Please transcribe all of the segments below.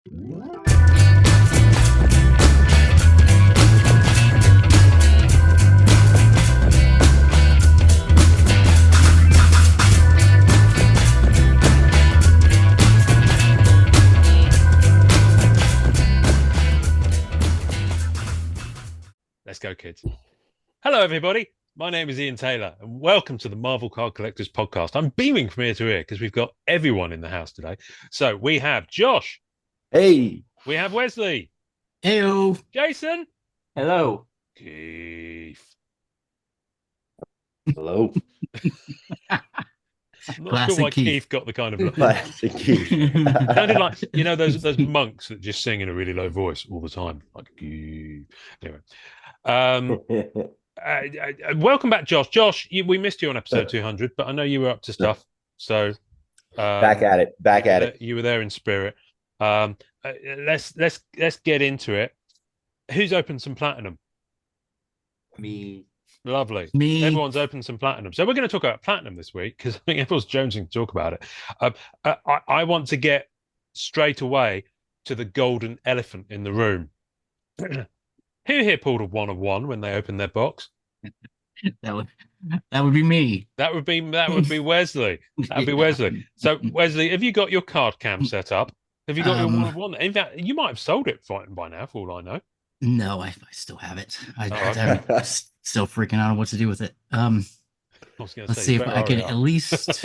Let's go, kids. Hello, everybody. My name is Ian Taylor, and welcome to the Marvel Card Collectors Podcast. I'm beaming from ear to ear because we've got everyone in the house today. So we have Josh. Hey. We have Wesley. Heyo. Jason. Hello. Keith. Hello. I'm not Classic sure why Keith. Keith got the kind of Classic Keith. sounded like those monks that just sing in a really low voice all the time, like Keith. Anyway, welcome back, Josh. Josh, we missed you on episode 200, but I know you were up to stuff. So back at it. You were there in spirit. Let's get into it. Who's opened some platinum? Me. Lovely. Me. Everyone's opened some platinum. So we're going to talk about platinum this week because I think everyone's jonesing to talk about it. I want to get straight away to the golden elephant in the room. Who here pulled a 1 of 1 when they opened their box? That would be me. That would be Wesley. That'd be Wesley. So Wesley, have you got your card cam set up? Have you got your 1 of 1? In fact, you might have sold it by now, for all I know. No, I still have it. I'm still freaking out on what to do with it. Let's see if I can at least.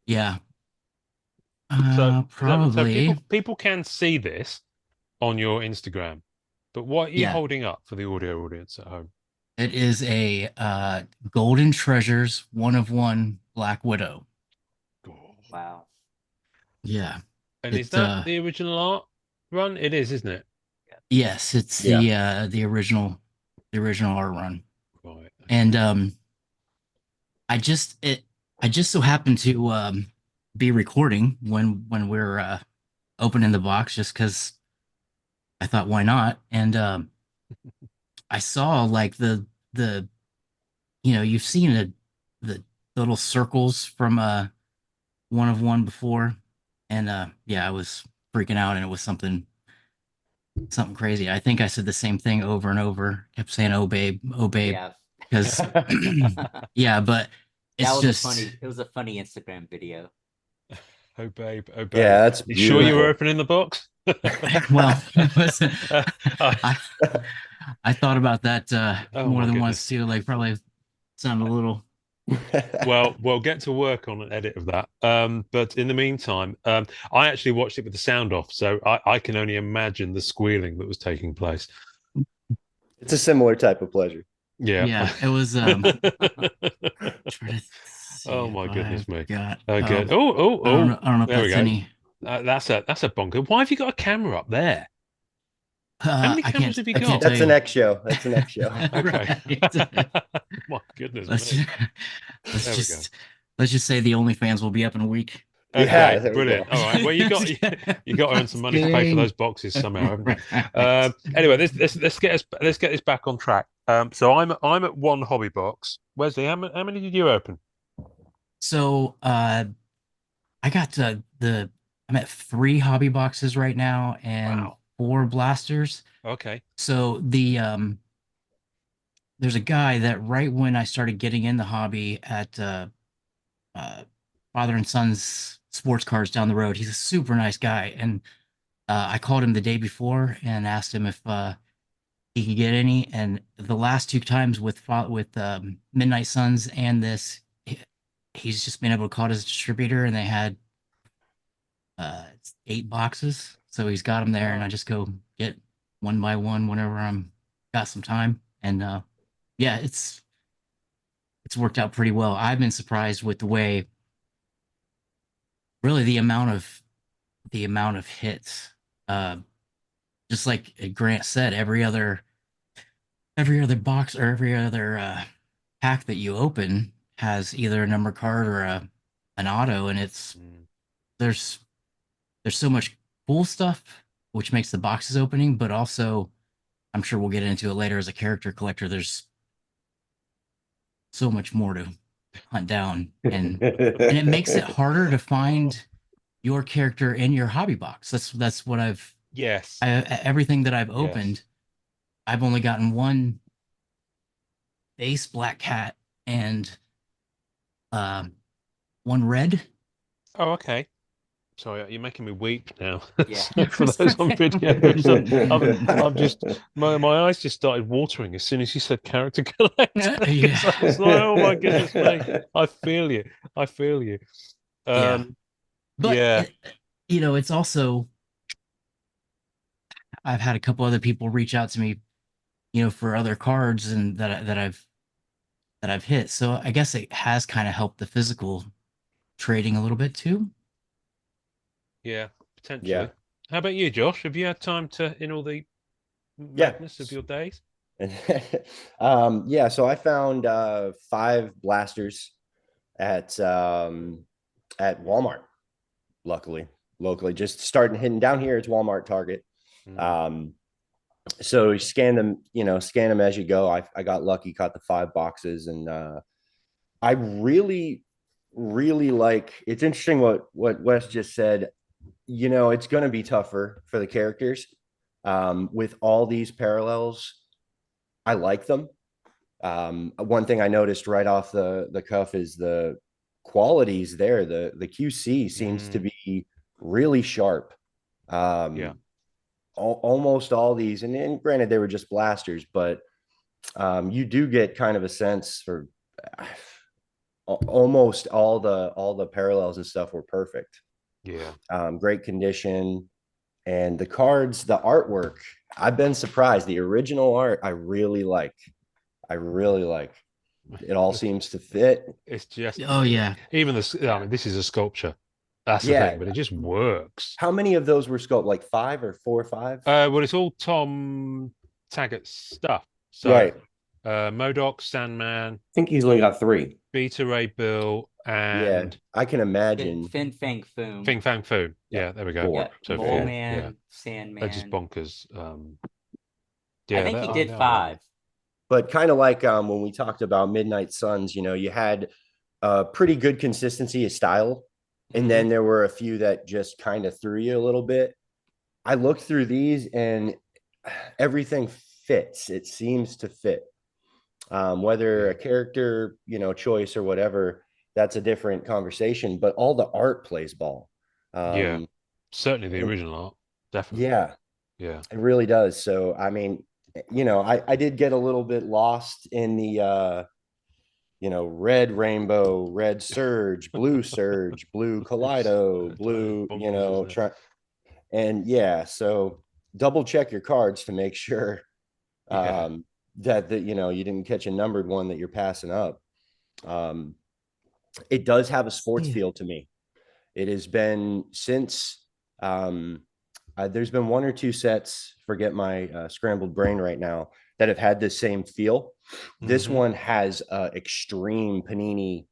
Yeah. Probably. So people can see this on your Instagram, but what are you holding up for the audio audience at home? It is a Golden Treasures 1 of 1 Black Widow. Wow. Yeah. And is that the original art run? It is, isn't it? Yes, it's the original art run. Right. And I just so happened to be recording when we're opening the box just because I thought why not, and I saw like the you've seen the little circles from 1 of 1 before, and I was freaking out, and it was something crazy. I think I said the same thing over and over, kept saying oh babe, because but it's funny. It was a funny Instagram video. Oh babe. Yeah, that's you sure you were opening the box? Well, I thought about that more than once too. Like, probably sound a little. Well, get to work on an edit of that. But in the meantime, I actually watched it with the sound off, so I can only imagine the squealing that was taking place. It's a similar type of pleasure. Yeah, it was. Oh my goodness me! God. Good. I don't know if there that's any. That's a bonker. Why have you got a camera up there? How many cameras have you got? That's the next show. Okay. My goodness. Let's just say the OnlyFans will be up in a week. Okay, yeah, brilliant. All right. Well, you got to earn some money to pay for those boxes somehow, haven't you? Anyway, let's get this back on track. So I'm at 1 hobby box. Wesley, how many did you open? So I got I'm at 3 hobby boxes right now and 4 blasters. Okay. So there's a guy that right when I started getting in the hobby at Father and Son's Sports Cars down the road, he's a super nice guy, and I called him the day before and asked him if he could get any. And the last 2 times with Midnight Suns and this, he's just been able to call his distributor, and they had 8 boxes. So he's got them there, and I just go get 1 by 1 whenever I'm got some time. And it's worked out pretty well. I've been surprised with the way, really, the amount of hits. Just like Grant said, every other box or every other pack that you open has either a number card or an auto, and there's so much cool stuff, which makes the boxes opening, but also, I'm sure we'll get into it later, as a character collector, there's so much more to hunt down, and it makes it harder to find your character in your hobby box. That's what Yes. everything that I've Yes. opened. I've only gotten one base black cat and one red. Oh, okay. Sorry, you're making me weep now. Yeah. So for those on video, so I'm just my eyes just started watering as soon as you said character collector. Yeah. I was like, oh my goodness me, I feel you. I feel you. Yeah. But Yeah. it's also I've had a couple other people reach out to me, for other cards and that I've hit. So I guess it has kind of helped the physical trading a little bit too. Yeah, potentially. Yeah. How about you, Josh? Have you had time to in all the Yeah. madness of your days? Yeah, so I found 5 blasters at Walmart, luckily, locally. Just starting hitting down here, it's Walmart, Target. Mm. So you scan them, scan them as you go. I got lucky, caught the 5 boxes, and I really, really like. It's interesting what Wes just said. It's going to be tougher for the characters with all these parallels. I like them. One thing I noticed right off the cuff is the qualities there. The QC seems to be really sharp. Yeah. Almost all these, and granted they were just blasters, but you do get kind of a sense for almost all the parallels and stuff were perfect. Yeah. Great condition, and the cards, the artwork. I've been surprised. The original art, I really like. It all seems to fit. It's just Oh yeah. Even I mean, this is a sculpture. That's the Yeah. thing, but it just works. How many of those were sculpted? Like 5 or 4 or 5? Well, it's all Tom Taggart's stuff. So, Right. Modoc, Sandman, I think he's only got 3. Beta Ray Bill, Yeah, and I can imagine. Fin Fang Foom. Fing Fang Foom. Yeah. Yeah, there we go. 4. Yeah, So Mole 4. Man, Yeah, Sandman. they're just bonkers. I think he did 5. But kind of like when we talked about Midnight Suns, you had pretty good consistency of style. And then there were a few that just kind of threw you a little bit. I looked through these and everything fits. It seems to fit. Whether a character, choice or whatever, that's a different conversation. But all the art plays ball. Yeah, certainly the original art. Definitely. Yeah. Yeah. It really does. So, I mean, I did get a little bit lost in the red rainbow, red surge, blue kaleido, blue, and yeah, so double check your cards to make sure that you didn't catch a numbered one that you're passing up. It does have a sports feel to me. It has been since there's been 1 or 2 sets, forget my scrambled brain right now, that have had this same feel. This one has extreme Panini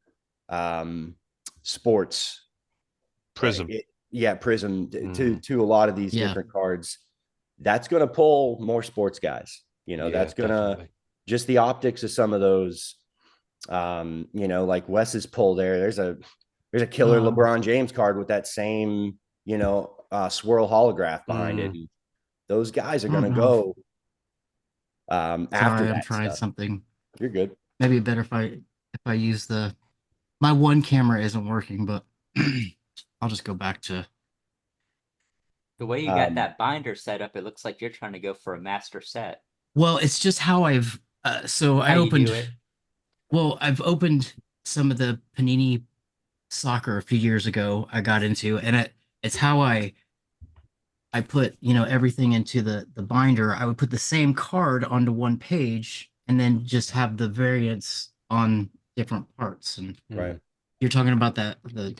sports Prism. Prism to a lot of these different cards. That's going to pull more sports guys. That's going to just the optics of some of those. Like Wes's pull there. There's a killer LeBron James card with that same swirl holograph behind it. And those guys are going to go after that. I'm trying something. You're good. Maybe better if I use my one camera isn't working, but I'll just go back to the way you got that binder set up. It looks like you're trying to go for a master set. Well, it's just how I've I opened it. Well, I've opened some of the Panini soccer a few years ago. I got into, and it's how I put everything into the binder. I would put the same card onto one page and then just have the variants on different parts. And right, you're talking about the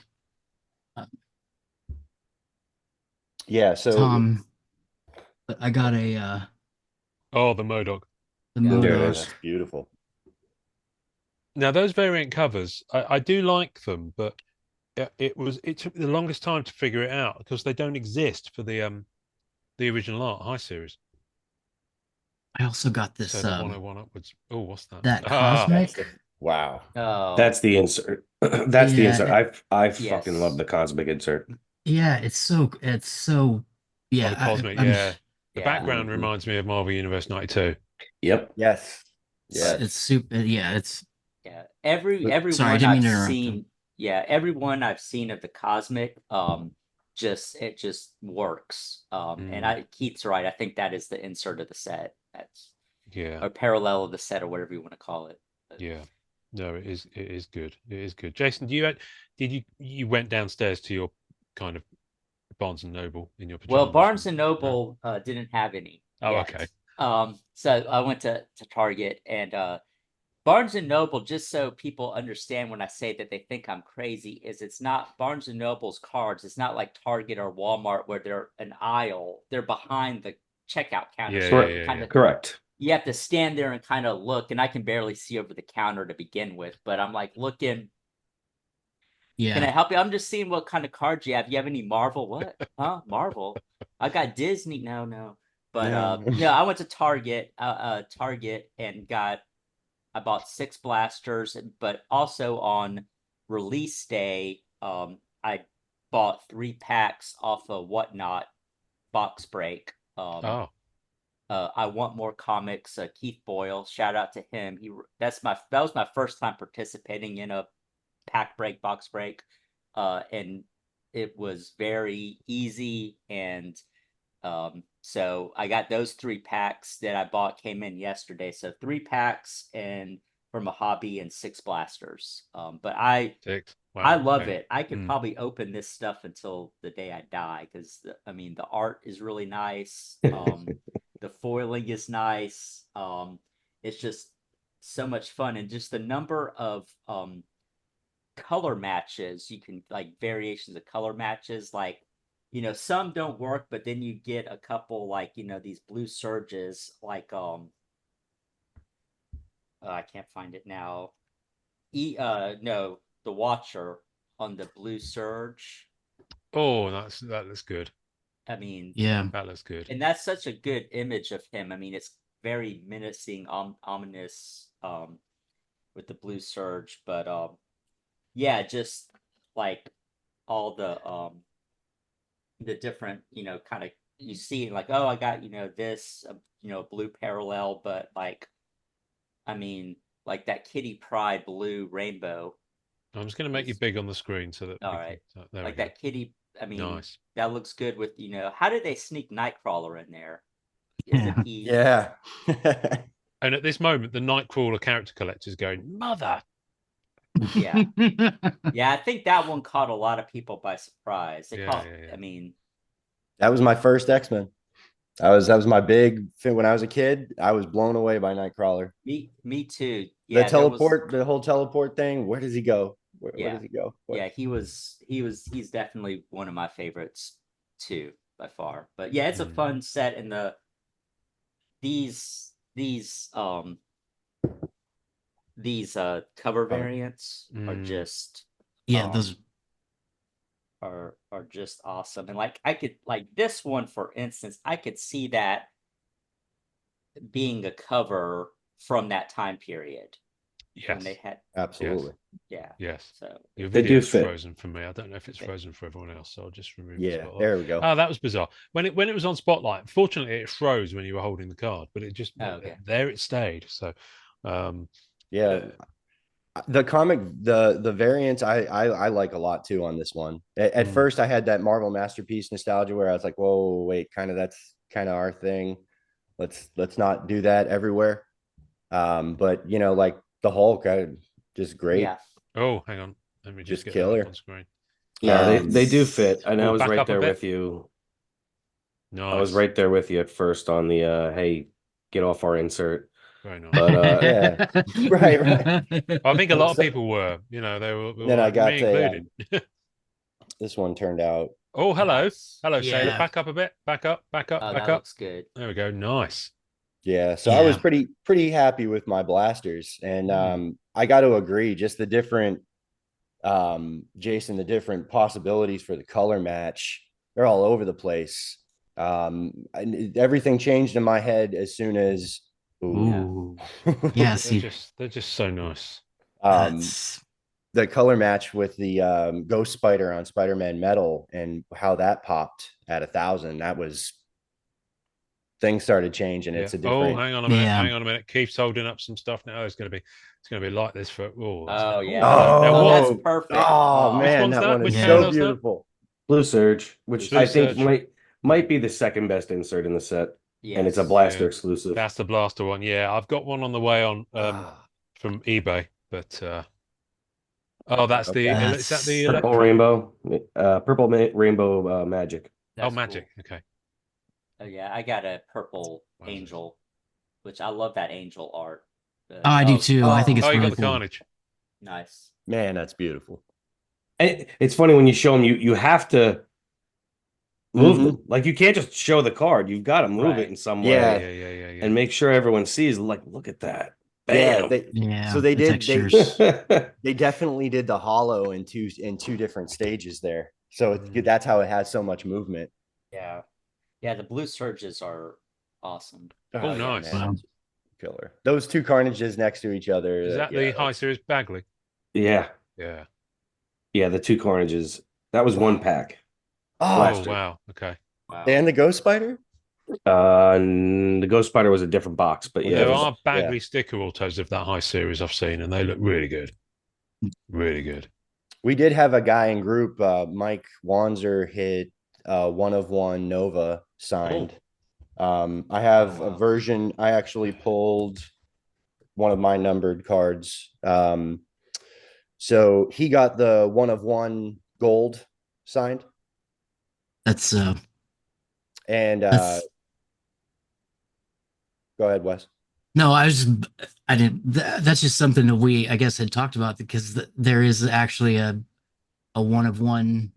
yeah. So Tom, I got a the Modoc. The Modoc. There it is. That's beautiful. Now those variant covers, I do like them, but it took the longest time to figure it out because they don't exist for the original art high series. I also got this So 101 upwards. Oh, what's that? That cosmic. Wow. Oh, That's the insert. That's the Yeah. insert. I Yes. fucking love the cosmic insert. Yeah, it's so Oh, yeah. the cosmic, I'm yeah. The Yeah, background Mhm. reminds me of Marvel Universe 92. Yep. Yes. but it's Yes. super. Yeah, it's yeah, sorry, I everyone didn't mean I've to interrupt him. seen, yeah, everyone I've seen of the cosmic, just it just works. And Mm, I Keith's right. I think that is the insert of the set. That's yeah, or parallel of the set or whatever you want to call it. But yeah. No, it is good. It is good. Jason, did you went downstairs to your kind of Barnes and Noble in your well, pajamas? Barnes and No? Noble didn't have any Oh, yet. okay. So I went to Target and Barnes and Noble, just so people understand when I say that they think I'm crazy, is it's not Barnes and Noble's cards. It's not like Target or Walmart where they're an aisle. They're behind the checkout counter. Yeah, So you yeah, have to Correct. yeah, kind yeah. of Correct. you have to stand there and kind of look, and I can barely see over the counter to begin with, but I'm like looking, can Yeah, I help you? I'm just seeing what kind of cards you have. You have any Marvel? What? Huh? Marvel? I got Disney. No, no. But No. no, I went to Target and got I bought six blasters, but also on release day, I bought 3 packs off of Whatnot box break. Oh, I want more comics. Keith Boyle, shout out to him. That was my first time participating in a pack break box break, and it was very easy and so I got those 3 packs that I bought came in yesterday. So 3 packs and from a hobby and six blasters. But six. I Wow. love Okay. it. I could Mm. probably open this stuff until the day I die because I mean the art is really nice. The foiling is nice. It's just so much fun and just the number of color matches you can like variations of color matches like some don't work but then you get a couple like these blue surges like I can't find it now no the watcher on the blue surge. Oh, that looks good. I mean yeah, That looks good. and that's such a good image of him. I mean it's very menacing ominous with the blue surge but yeah just like all the different, kind of you see like, oh, I got, this, blue parallel, but like, I mean, like that Kitty Pride blue rainbow I'm just going to make you is big on the screen so that all we can. right. There we Like go. that Kitty, I mean, Nice. that looks good with, how did they sneak Nightcrawler in there? yeah. Isn't he? Yeah. And at this moment, the Nightcrawler character collector is going, "Mother." Yeah. Yeah, I think that one caught a lot of people by surprise. They Yeah, caught, yeah, I yeah. mean, That was my first X-Men. That was my big thing when I was a kid. I was blown away by Nightcrawler. me too. The Yeah, there was, teleport, the whole teleport thing. Where does he go? Where yeah. does he go? What? Yeah, he's definitely one of my favorites too, by far. But yeah, it's a Mm, fun set and these cover variants are mm. just Yeah, those. um are just awesome. And like I could like this one for instance, I could see that being a cover from that time period when they Yes, had yes, Absolutely. yeah. yes. So Your They do video is fit. frozen for me. I don't know if it's they, frozen for everyone else, so I'll just remove the Yeah. spotlight. There we go. Oh, that was bizarre. When it was on Spotlight, fortunately, it froze when you were holding the card, but it just oh, okay. there it stayed. So, Yeah. uh, The comic, the variants, I like a lot too on this one. At mm, first, I had that Marvel masterpiece nostalgia where I was like, "Whoa, wait, kind of that's kind of our thing. Let's not do that everywhere." But like the Hulk, just great, Yeah. oh, hang on. Let me just just get that up on killer. screen. No, they Um, they do It's fit, and I Oh, was back right up a there bit. with you. I was Nice. right there with you at first on the hey, get off our insert. Very nice. But yeah, right, right. I think a lot of So, people were, they were then I like me got included. this one turned out. Oh, hello. nice. Hello, Sailor. Yeah, Back up a bit. Back up, back up, Oh, back that up. looks good. There we go. Nice. Yeah, so I was yeah, pretty happy with my blasters, and Mm. I got to agree, just the different Jason, the different possibilities for the color match, they're all over the place. And everything changed in my head as soon as ooh. Yeah. ooh, yeah. They're See, just they're just so nice. um that's the color match with the Ghost Spider on Spider-Man Metal and how that popped at 1,000. That was things started changing. Yeah. It's a Oh, different. hang on a minute. Yeah. Hang on a minute. Keith's holding up some stuff now. It's gonna be like this for. Oh, Oh yeah. Now Oh, what? that's Oh, perfect. oh Which man, one's that that? one Which is Yeah. panel so is that? beautiful. Blue Surge, which Blue I think Surge. might be the second best insert in the set, and it's a Yes. blaster Yeah. exclusive. That's the blaster one. Yeah, I've got one on the way on Ah, from eBay, but oh, that's the okay. is that the Purple Electro? rainbow magic. Oh, That's Magic. cool. Okay. Oh yeah, I got a purple Wowzers. angel, which I love that angel art. Oh, I do too. I think it's Oh, you really got the cool. Carnage. Nice. Man, that's beautiful. And it's funny when you show them, you have to move Mhm. them. Like you can't just show the card. You've got to move Right. it in some Yeah. way and make sure everyone sees. Like, look at that. Yeah, Bam. Yeah. so they the did textures. they definitely did the hollow in two different stages there. So Mm. that's how it has so much movement. Yeah. Yeah, the blue surges are awesome. Oh, yeah, nice. man, Wow. that's killer. Those two carnages next to each other. Is that yeah, the High that's- Series Bagley? Yeah. Yeah. Yeah, the two Carnages. That was one pack. Oh, Oh, Blaster. wow. Okay. Wow. and the Ghost Spider? And the Ghost Spider was a different box, but yeah, it There was, are Bagley sticker autos of that High Series I've seen, and they look really good. Really good. We did have a guy in group, Mike Wanzer hit 1 of 1 Nova signed. I have a version. I actually pulled one of my numbered cards. So he got the 1 of 1 gold signed, That's and that's go ahead, Wes. no, I didn't. That's just something that we, I guess, had talked about because there is actually a 1 of 1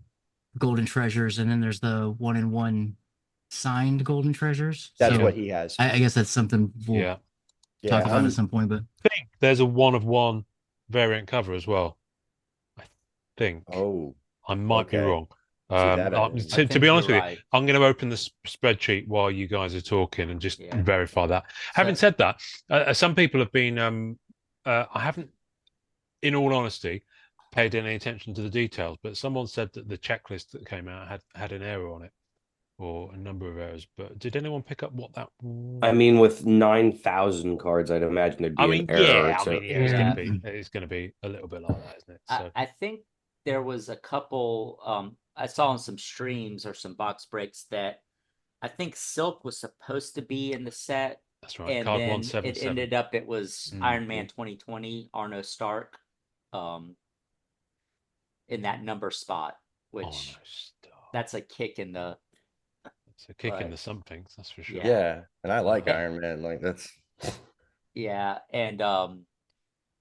golden treasures, and then there's the 1 in 1 signed golden treasures. That's So what he has. I guess that's something we'll Yeah. talk Yeah, about at some point. But I think there's a 1 of 1 variant cover as well. I think. oh, I might be okay. wrong. that I didn't know. To I be think honest you're with you, right. I'm going to open the spreadsheet while you guys are talking and just Yeah. verify that. Having said that, some people have been. I haven't, in all honesty, paid any attention to the details, but someone said that the checklist that came out had an error on it, or a number of errors. But did anyone pick up what that? I mean, with 9,000 cards, I'd imagine there'd be an error. yeah, So it's Yeah. going to be a little bit like that, isn't it? So I think there was a couple I saw on some streams or some box breaks that I think Silk was supposed to be in the set, that's right. and Card then it 177. ended up it was Mhm. Iron Man 2020 Arno Stark in that number spot, which Oh, no, stop. that's a kick in the It's a kick in but- the somethings, that's for sure. Yeah. Yeah, and I like Okay. Iron Man. Like that's yeah, and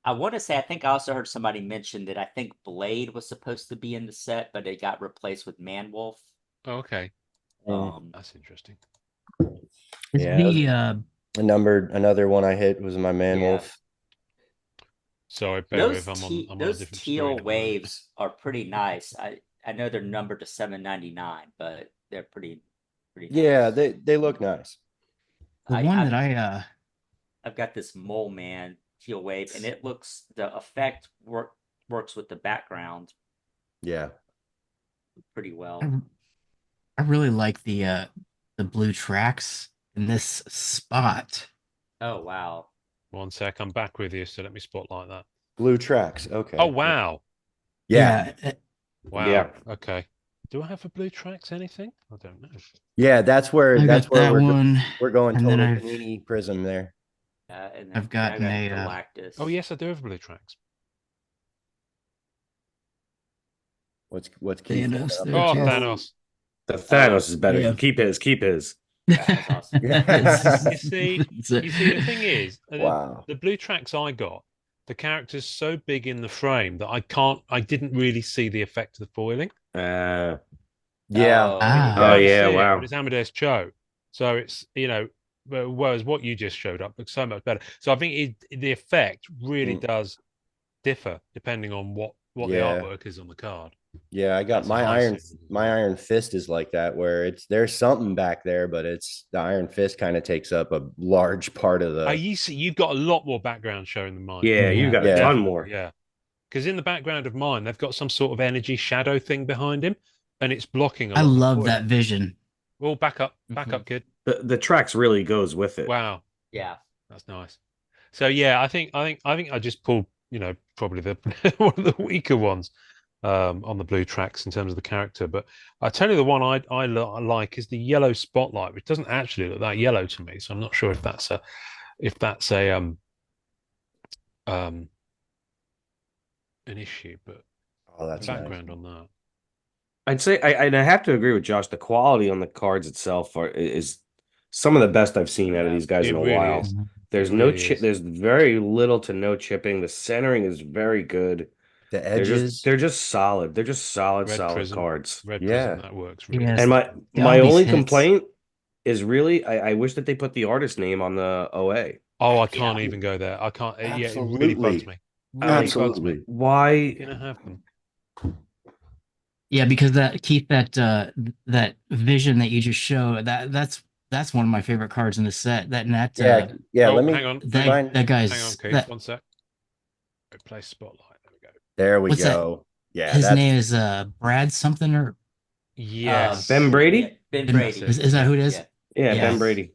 I want to say I think I also heard somebody mention that I think Blade was supposed to be in the set, but it got replaced with Manwolf. Oh, okay, that's interesting. is Yeah, the another one I hit was my Man Yeah. Wolf. Sorry, bear Those with. I'm on a those different teal screen at the moment. waves are pretty nice. I know they're numbered to 799, but they're pretty Yeah, nice. they look nice. one that I've got this Mole Man teal wave, and it looks the effect works with the background Yeah, pretty well. I really like the blue tracks in this spot. Oh wow. One sec, I'm back with you, so let me spotlight that. blue tracks. Okay. Oh, wow. Yeah, Wow. Yeah. Okay. Do I have a blue tracks anything? I don't know. yeah. That's where I that's got where that one. we're going and then total I've- Panini Prism there. And then I've gotten I a, got Galactus. Oh, yes, I do have blue tracks. What's Keith Thanos looking up there, Oh, too. Thanos. the Thanos is better. Yeah. Keep his. Keep his. That's awesome. You see, the thing is, Wow. the blue tracks I got, the character's so big in the frame that I didn't really see the effect of the foiling. Uh, Yeah. Oh, Ah. You can Oh, only yeah, see it, wow. but it's Amadeus Cho, so it's whereas what you just showed up looks so much better. So I think the effect really does differ depending on what the Yeah. artwork is on the card. Yeah, I got That's my a high iron series. my Iron Fist is like that, where there's something back there, but it's the Iron Fist kind of takes up a large part of the You've got a lot more background showing than mine. yeah, you got a Yeah. ton more. Yeah. because in the background of mine, they've got some sort of energy shadow thing behind him, and it's blocking a I lot of the love wood. that vision. Oh, back up, Mhm. kid. The tracks really goes with it. Wow, Yeah. that's nice. So yeah, I just pulled, probably the one of the weaker ones on the blue tracks in terms of the character. But I tell you, the one I like is the yellow spotlight, which doesn't actually look that yellow to me. So I'm not sure if that's a um an issue, but Oh, the that's nice. background on that. I'd say and I have to agree with Josh. The quality on the cards itself is some of the best I've seen out of Yeah. these guys It in a really while. is. There's It no really chip. is. There's very little to no chipping. The centering is very good. The They're just edges. they're just solid. They're just solid Red prism. cards. Red Yeah. prism, that works He really has And well. my all these only hits. complaint is really I wish that they put the artist name on the OA. Oh, I Yeah. can't even go there. I can't. Yeah, it really Absolutely. bugs me. I Really mean, bugs me. Absolutely. Why? You're gonna have them. Yeah, because that Keith, that vision that you just showed, that's one of my favorite cards in the set. Yeah, yeah. Oh, Let me hang on. that find. that guy's Hang on, Keith. that One sec. Replace spotlight. There we go. There we what's that? go. Yeah, His that's name is Brad something or Yes. Ben Brady? Ben Ben- Brady. is that who it is? Yeah. Yeah, Yeah. Ben Brady.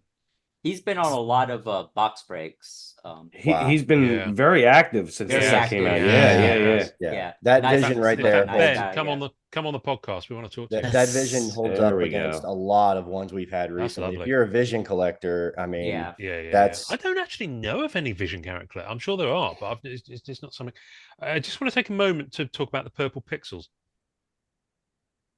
He's been on a lot of box breaks. Wow. He's been Yeah. very active since Very the set came active. out. Yeah, Yeah. yeah. yeah. Yeah. That Nice- vision right In there. fact, nice Ben, guy, come yeah. on the podcast. We want to talk to you. That vision holds There up we against go. a lot of ones we've had That's recently. If lovely. you're a vision collector, I mean, Yeah. Yeah. That's- I don't actually know of any vision character. I'm sure there are, but it's not something. I just want to take a moment to talk about the purple pixels.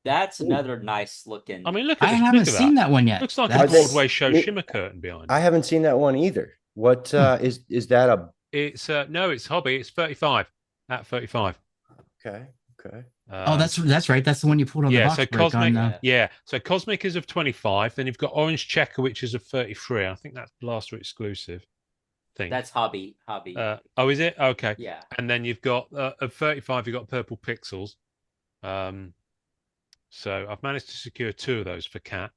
That's another nice looking. I mean, look I at this. haven't Look at seen that one yet. Looks like That's- a Broadway show me- shimmer curtain behind. I haven't seen that one either. What is that a It's no, it's hobby. It's 35 at 35. okay? Okay. Oh, that's right. That's the one you pulled on the yeah. box So break cosmic, on. yeah. So cosmic is of 25. Then you've got orange checker, which is of 33. I think that's Blaster exclusive. Thing. That's hobby. Oh, is it? Okay. Yeah. And then you've got of 35. You've got purple pixels. So I've managed to secure 2 of those for Cat.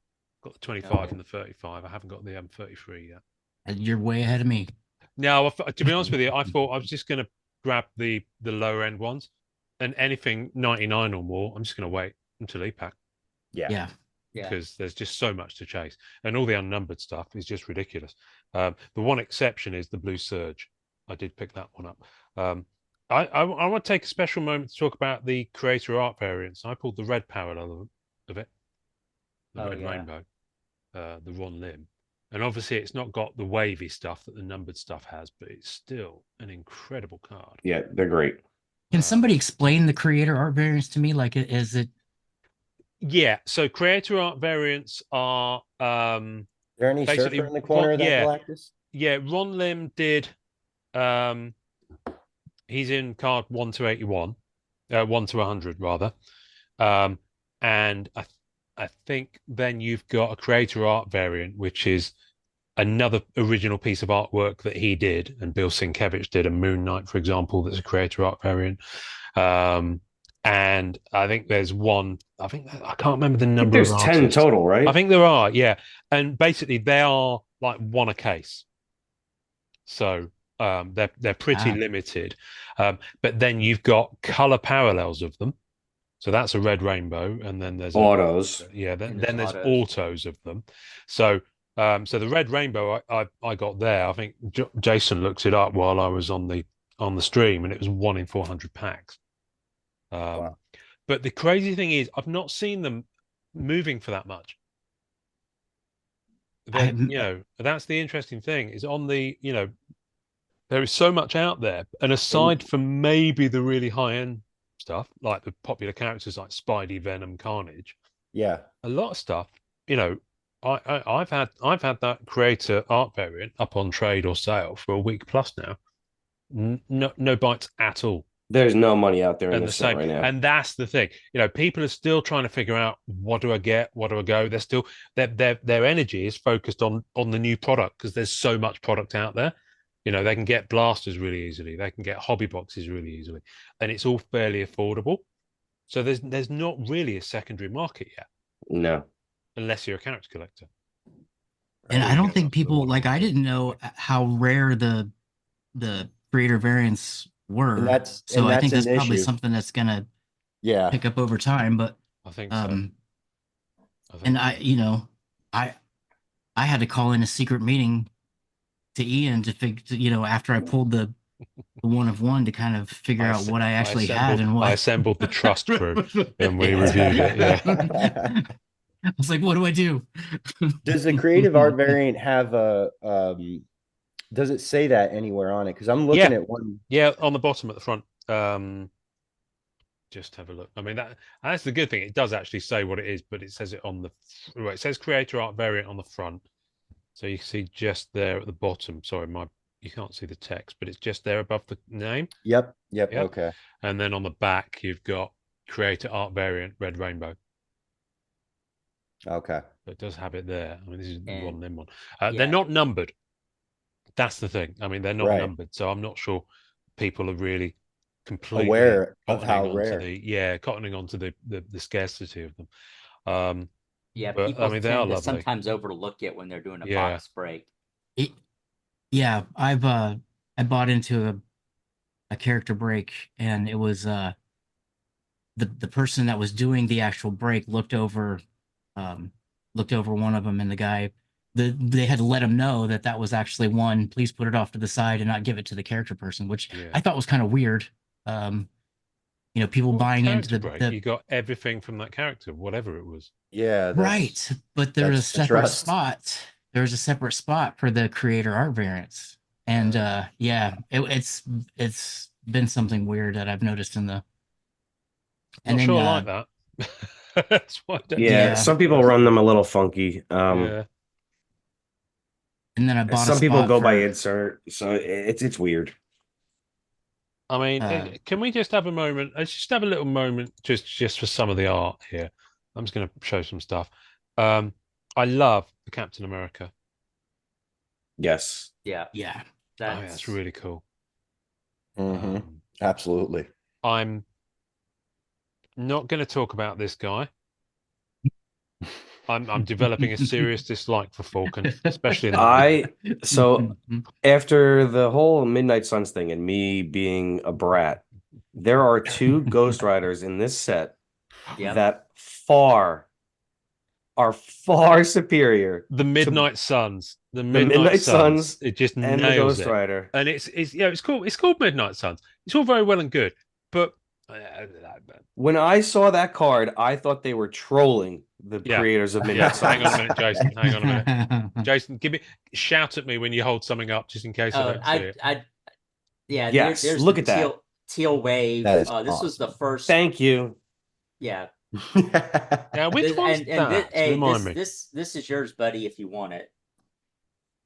Got the 25 Okay. and the 35. I haven't got the 33 yet. You're way ahead of me. No, to be honest with you, I thought I was just going to grab the lower end ones, and anything 99 or more, I'm just going to wait until EPAC Yeah. Yeah. Yeah. because there's just so much to chase, and all the unnumbered stuff is just ridiculous. The one exception is the Blue Surge. I did pick that one up. I want to take a special moment to talk about the creator art variants. I pulled the red parallel of it, the red rainbow, the Ron Lim. And obviously, it's not got the wavy stuff that the numbered stuff has, but it's still an incredible card. Yeah, they're great. Can somebody explain the creator art variants to me? Like, is it? Yeah. So creator art variants are Is there any basically surfer in the corner of that yeah. Galactus? Yeah. Ron Lim did. He's in card 1 to 81, 1 to 100 rather, and I think then you've got a creator art variant, which is another original piece of artwork that he did, and Bill Sienkiewicz did a Moon Knight, for example, that's a creator art variant. And I think there's one. I can't remember the number. There's of 10 artists. total, right? I think there are, yeah. And basically, they are like one a case, so they're pretty limited. But then you've got color parallels of them. So that's a red rainbow, and then there's autos. Then there's there's autos. autos of them. So the red rainbow I got there. I think Jason looked it up while I was on the stream, and it was 1 in 400 packs. Wow. But the crazy thing is, I've not seen them moving for that much. That's the interesting thing. Is on the there is so much out there, and aside from maybe the really high end stuff like the popular characters like Spidey, Venom, Carnage, Yeah. a lot of stuff, I've had that creator art variant up on trade or sale for a week plus now. No bites at all. There's no money out there in And the this set same, right now. and that's the thing. People are still trying to figure out, what do I get, what do I go. They're still their energy is focused on the new product because there's so much product out there. They can get blasters really easily. They can get hobby boxes really easily, and it's all fairly affordable. So there's not really a secondary market yet, No. unless you're a character collector. And I don't think people like. I didn't know how rare the creator variants were. that's So I think an that's probably issue. something that's gonna Yeah. pick up over time. But I think so. um, I think and so. I I had to call in a secret meeting to Ian after I pulled the one of one to kind of figure out what I actually had and I what. assembled the trust crew and we Yeah. reviewed it. Yeah. I was like, what do I do? Does the creative art variant have a does it say that anywhere on it? Because I'm looking Yeah. at one. Yeah, on the bottom at the front. Just have a look. I mean, that's the good thing. It does actually say what it is, but it says it on the it says creator art variant on the front. So you can see just there at the bottom. Sorry, you can't see the text, but it's just there above the name. Yep. Yep. Okay. And then on the back, you've got creator art variant red rainbow. Okay. So it does have it there. I mean, this is one And them one. yeah. They're not numbered. That's the thing. I mean, they're not Right. numbered, so I'm not sure people are really completely Aware of cottoning how onto rare. cottoning onto the scarcity of them. Yeah, But I people mean, they are tend to lovely. sometimes overlook it when they're doing a Yeah. box break. Yeah, I bought into a character break, and it was the person that was doing the actual break um looked over one of them, and the guy they had to let him know that that was actually one. Please put it off to the side and not give it to the character person, which Yeah. I thought was kind of weird. People Well, buying into character break, you got everything from that character, whatever it was. Yeah. right, but there's a that's the separate trust. spot. There's a separate spot for the creator art variants, and yeah, it's been something weird that I've noticed in the. And Not then sure I like that. That's why I don't Yeah, Yeah. some people run them a little funky. Yeah. and then I bought a Some people spot go by for insert, so it's weird. I mean, can we just have a moment? Let's just have a little moment just for some of the art here. I'm just going to show some stuff. I love the Captain America. Yes. Yeah, yeah. That's really cool. Absolutely. I'm not going to talk about this guy. I'm developing a serious dislike for Falcon, especially in the So after the whole Midnight Suns thing and me being a brat, there are two Ghost Riders in this set Yep. that are far superior. the Midnight Suns. The Midnight Suns It just and the nails Ghost it. Rider. And it's cool. It's called Midnight Suns. It's all very well and good, but When I saw that card, I thought they were trolling the creators of Midnight Suns. Hang on a minute, Jason. Hang on a minute, Jason. Shout at me when you hold something up, just in case I don't see it. Yes, there's look the at that. teal wave. That is This was the first. Thank you. Yeah. Now, which one's that? Remind me. This is yours, buddy. If you want it.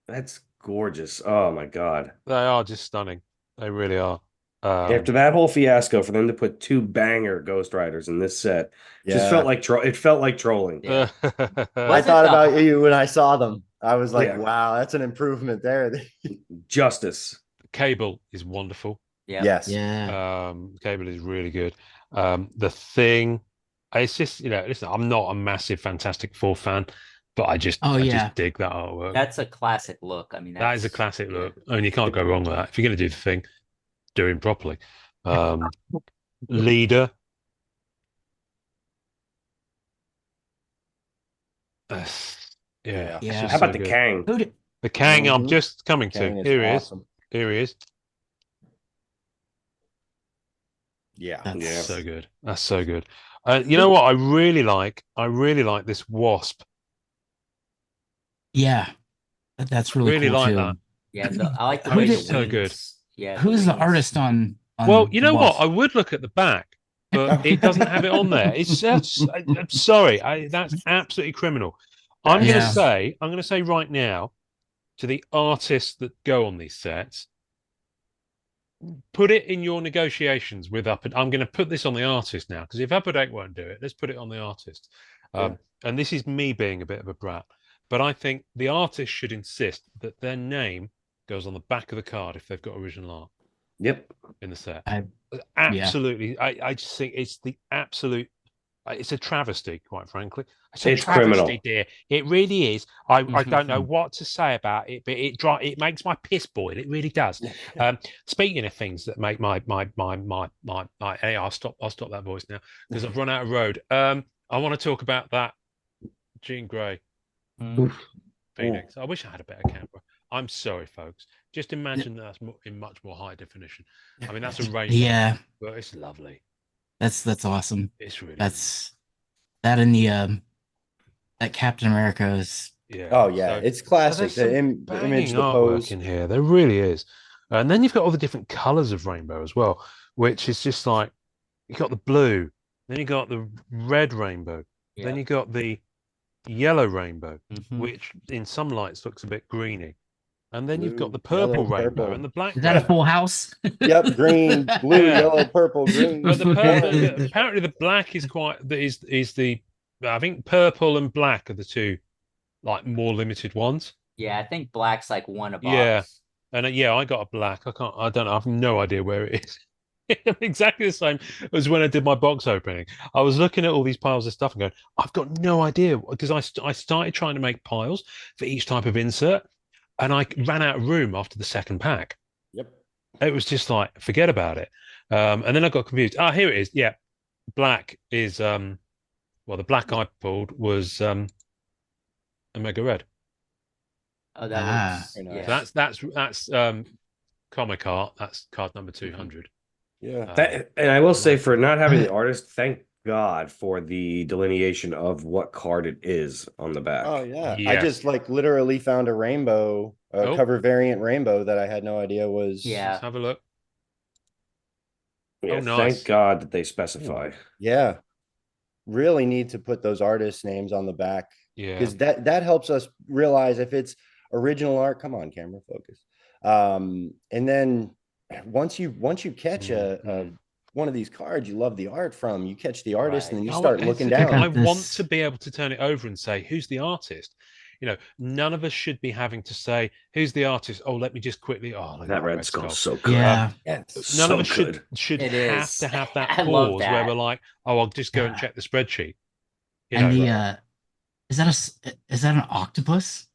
That's gorgeous. Oh my god. They are just stunning. They really are. After that whole fiasco, for them to put two banger Ghost Riders in this set, just felt like it felt like trolling. Yeah. I thought about you when I saw them. I was like, Yeah. wow, that's an improvement there. Justice. Cable is wonderful. Yeah. Yes. Yeah. Cable is really good. The Thing, it's just, listen, I'm not a massive Fantastic Four fan, but I just just dig that artwork. That's a classic look. I mean, that is a classic look. I mean, you can't go wrong with that. If you're going to do The Thing, do him properly. Leader. Yeah. How about the Kang? The Kang, I'm just coming Kang to. is Here he awesome. is. Here he is. Yeah. That's so good. That's so good. You know what I really like? I really like this Wasp. Yeah. That's really really cool like too. that. Yeah, I like the I mean, way it's so good. Yeah. Who's the artist on well, you know the what? Wasp? I would look at the back, but it doesn't have it on there. It's just, I'm sorry. That's absolutely criminal. I'm going to say right now to the artists that go on these sets, put it in your negotiations with Upper. I'm going to put this on the artist now, because if Upper Deck won't do it, let's put it on the artist. And this is me being a bit of a brat, but I think the artist should insist that their name goes on the back of the card if they've got original art. Yep. In the set. I Absolutely. I just think it's the absolute It's a travesty, quite frankly. It's a It's travesty, criminal. dear. It really is. I don't know what to say about it, but it makes my piss boil. It really does. Speaking of things that make hey, I'll stop that voice now because I've run out of road. I want to talk about that Jean Grey Phoenix. I wish I had a better camera. I'm sorry, folks. Just imagine that's in much more high definition. I mean, that's a rainbow, Yeah, but it's lovely. that's awesome. It's really That's that in the that Captain America is. yeah. Oh yeah, So it's classic. there's The, some the image, banging the artwork pose. in here. There really is. And then you've got all the different colors of rainbow as well, which is just like you got the blue, then you got the red rainbow, then Yeah. you got the yellow rainbow, Mhm. which in some lights looks a bit greeny. And then you've got Blue, the purple yellow, rainbow purple. and the black Is that a rainbow. full house? Yep, green, blue, Yeah. yellow, purple, green. But Yeah. apparently the black is is the I think purple and black are the two like more limited ones. Yeah, I think black's like one a Yeah. box. And yeah, I got a black. I don't know. I have no idea where it is. Exactly the same as when I did my box opening. I was looking at all these piles of stuff and going, I've got no idea because I started trying to make piles for each type of insert, and I ran out of room after the second pack. Yep. It was just like, forget about it. And then I got confused. Ah, here it is. Yeah, black is well, the black I pulled was Omega Red. Oh, that Ah. looks Very yeah. nice. So that's comic art. That's card number 200. Yeah. That, and I will say, like for not having the artist, thank God for the delineation of what card it is on the back. Oh yeah. I Yes. just like literally found a rainbow, Oh. cover variant rainbow that I had no idea was. Yeah. Let's have a look. Yeah, Oh, nice. Thank God that they specify. Yeah. Really need to put those artist names on the back Yeah. because that helps us realize if it's original art. Come on, camera focus. And then once you catch a one of these cards you love the art from, you catch the artist, and then you start looking it's the thing, down. I want this. to be able to turn it over and say, who's the artist? You know, none of us should be having to say, who's the artist? Oh, let me just quickly. Oh, look at That Red Red Skull's Skull. so good. Yeah. Yes. None So of us good. should It have is. to have that I love pause where that. we're like, oh, I'll just go and Yeah. check the spreadsheet. You And know, the is that an octopus?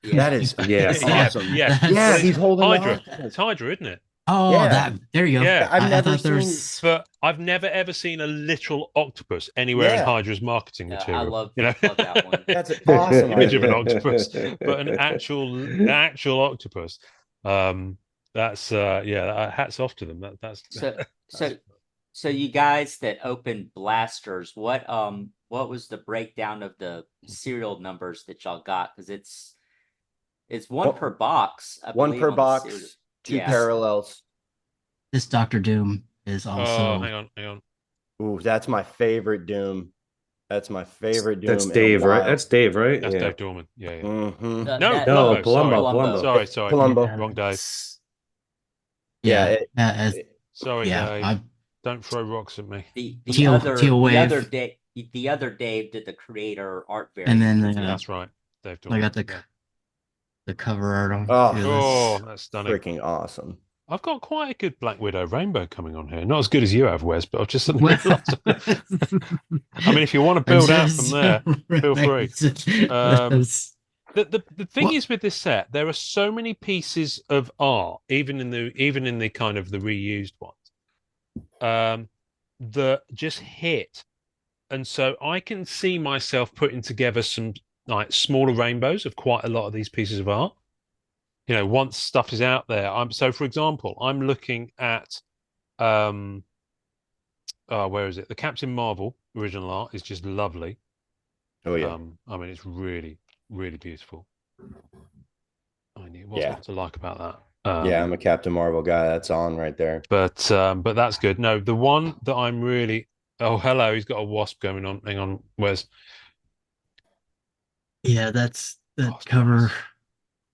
That is Yes. awesome. Yeah. That's- Yeah, Well, he's holding the Hydra. octopus. It's Hydra, isn't it? Oh, Yeah. that there you go. Yeah. I've I never thought there seen- was. But I've never ever seen a literal octopus anywhere in Yeah. Hydra's marketing I material. love you know, that one. That's an awesome image of an idea. octopus, but an actual octopus. That's yeah. Hats off to them. That's So you guys that opened blasters, what was the breakdown of the serial numbers that y'all got? Because it's one Well, per box. I One believe, per on the box, serial- two Yeah. parallels. This Doctor Doom is also. Oh, hang on. Ooh, that's my favorite Doom. That's my favorite Doom. That's in a Dave, right? while. That's Dave, right? That's yeah. Dave Dorman. Yeah. Mhm. No, No, Palumbo, Palumbo. Sorry. Palumbo. Wrong Dave. Yeah, Yeah, Sorry, yeah. Dave. Don't throw rocks at me. The Teal other wave. the other Dave did the creator art And variant. then That's right, Dave I Dorman. got the cover art on. Oh. too. Oh, that's stunning. freaking awesome. I've got quite a good Black Widow rainbow coming on here. Not as good as you have, Wes, but I've just suddenly Well, realised. I mean, if you want to build out from there, feel free. The thing is with this set, there are so many pieces of art, even in the kind of the reused ones, that just hit. And so I can see myself putting together some like smaller rainbows of quite a lot of these pieces of art. You know, once stuff is out there. So for example, I'm looking at where is it? The Captain Marvel original art is just lovely. Oh yeah. I mean, it's really, really beautiful. I mean, what's Yeah. not to like about that? Yeah, I'm a Captain Marvel guy. That's on right there. But that's good. No, the one that I'm really hello, he's got a wasp going on. Hang on, where's Yeah, that's the Oh, cover.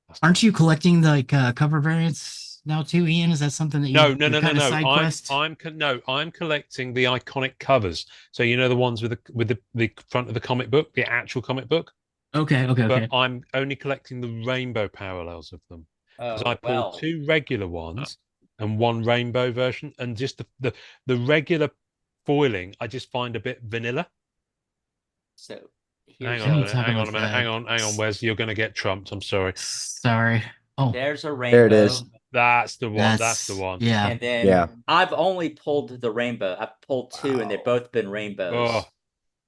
nice. Aren't you collecting like cover variants now too, Ian? Is that something that you No. you're kind of side quest? I'm collecting the iconic covers. So you know the ones with the front of the comic book, the actual comic book. Okay. But I'm only collecting the rainbow parallels of them because I pulled two regular ones and one rainbow version, and just the regular foiling I just find a bit vanilla. So Hang here's on a Let me minute. talk Hang on about a minute. that. Hang on, Wes. You're going to get trumped. I'm sorry. Sorry. Oh, there's a rainbow. There it is. That's the one. That's the that's one. yeah. And then Yeah. I've only pulled the rainbow. I've pulled two, and they've both been rainbows. Oh,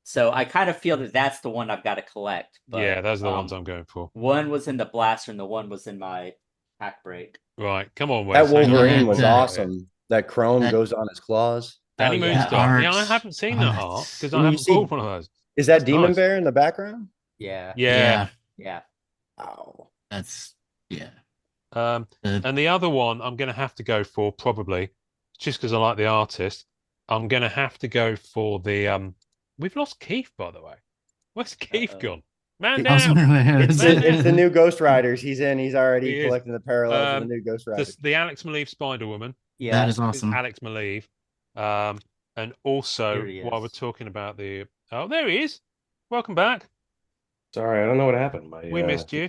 So I kind of feel that that's the one I've got to collect. But yeah, those are the ones I'm going for. one was in the blaster, and the one was in my pack break. Right. Come on, That Wes. Hang on. Wolverine was that, awesome. That chrome that- goes on his claws. Danny Oh, yeah. Moonstar. Yeah, I art. haven't seen Oh, that that's- art because And I you haven't see- pulled one of those. Is that That's Demon nice. Bear in the background? Yeah. Yeah. Yeah. Wow. That's yeah. And the other one I'm going to have to go for probably just because I like the artist. I'm going to have to go for the. We've lost Keith, by the way. Where's Keith Uh-oh. gone? Man I was down. wondering who it It's was. the new Ghost Riders. He's in. He's already He is. collecting the parallels of the new Ghost Riders. The Alex Maleev Spider Woman. Yeah. That is awesome. Alex Maleev. And also Here he while we're is. talking about the there he is. Welcome back. Sorry, I don't know what happened. We missed you.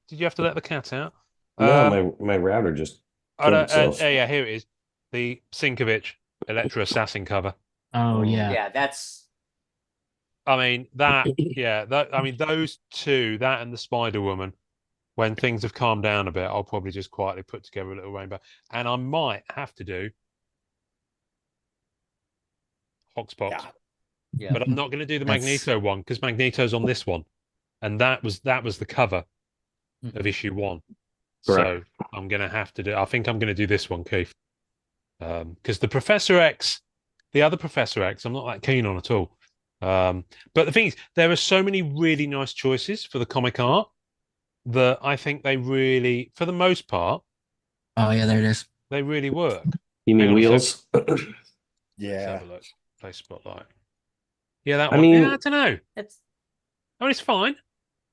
Did you have to let the cat out? No, my router just killed itself. Yeah, here it is. The Sinkovich Electro Assassin cover. Oh yeah. Yeah, that's I mean those two, that and the Spider Woman. When things have calmed down a bit, I'll probably just quietly put together a little rainbow, and I might have to do Hoxpox, yeah. but I'm not going to do the That's- Magneto one because Magneto's on this one, and that was the cover of issue 1. Correct. So I'm going to have to do. I think I'm going to do this one, Keith, because the Professor X, the other Professor X, I'm not that keen on at all. But the thing is, there are so many really nice choices for the comic art that I think they really, for the most part, Oh yeah, there it is. they really work. You mean Hang on a wheels? Let's Yeah. have a look. Play spotlight. Yeah, that I one. mean- Yeah, I don't know. It's I mean, it's fine.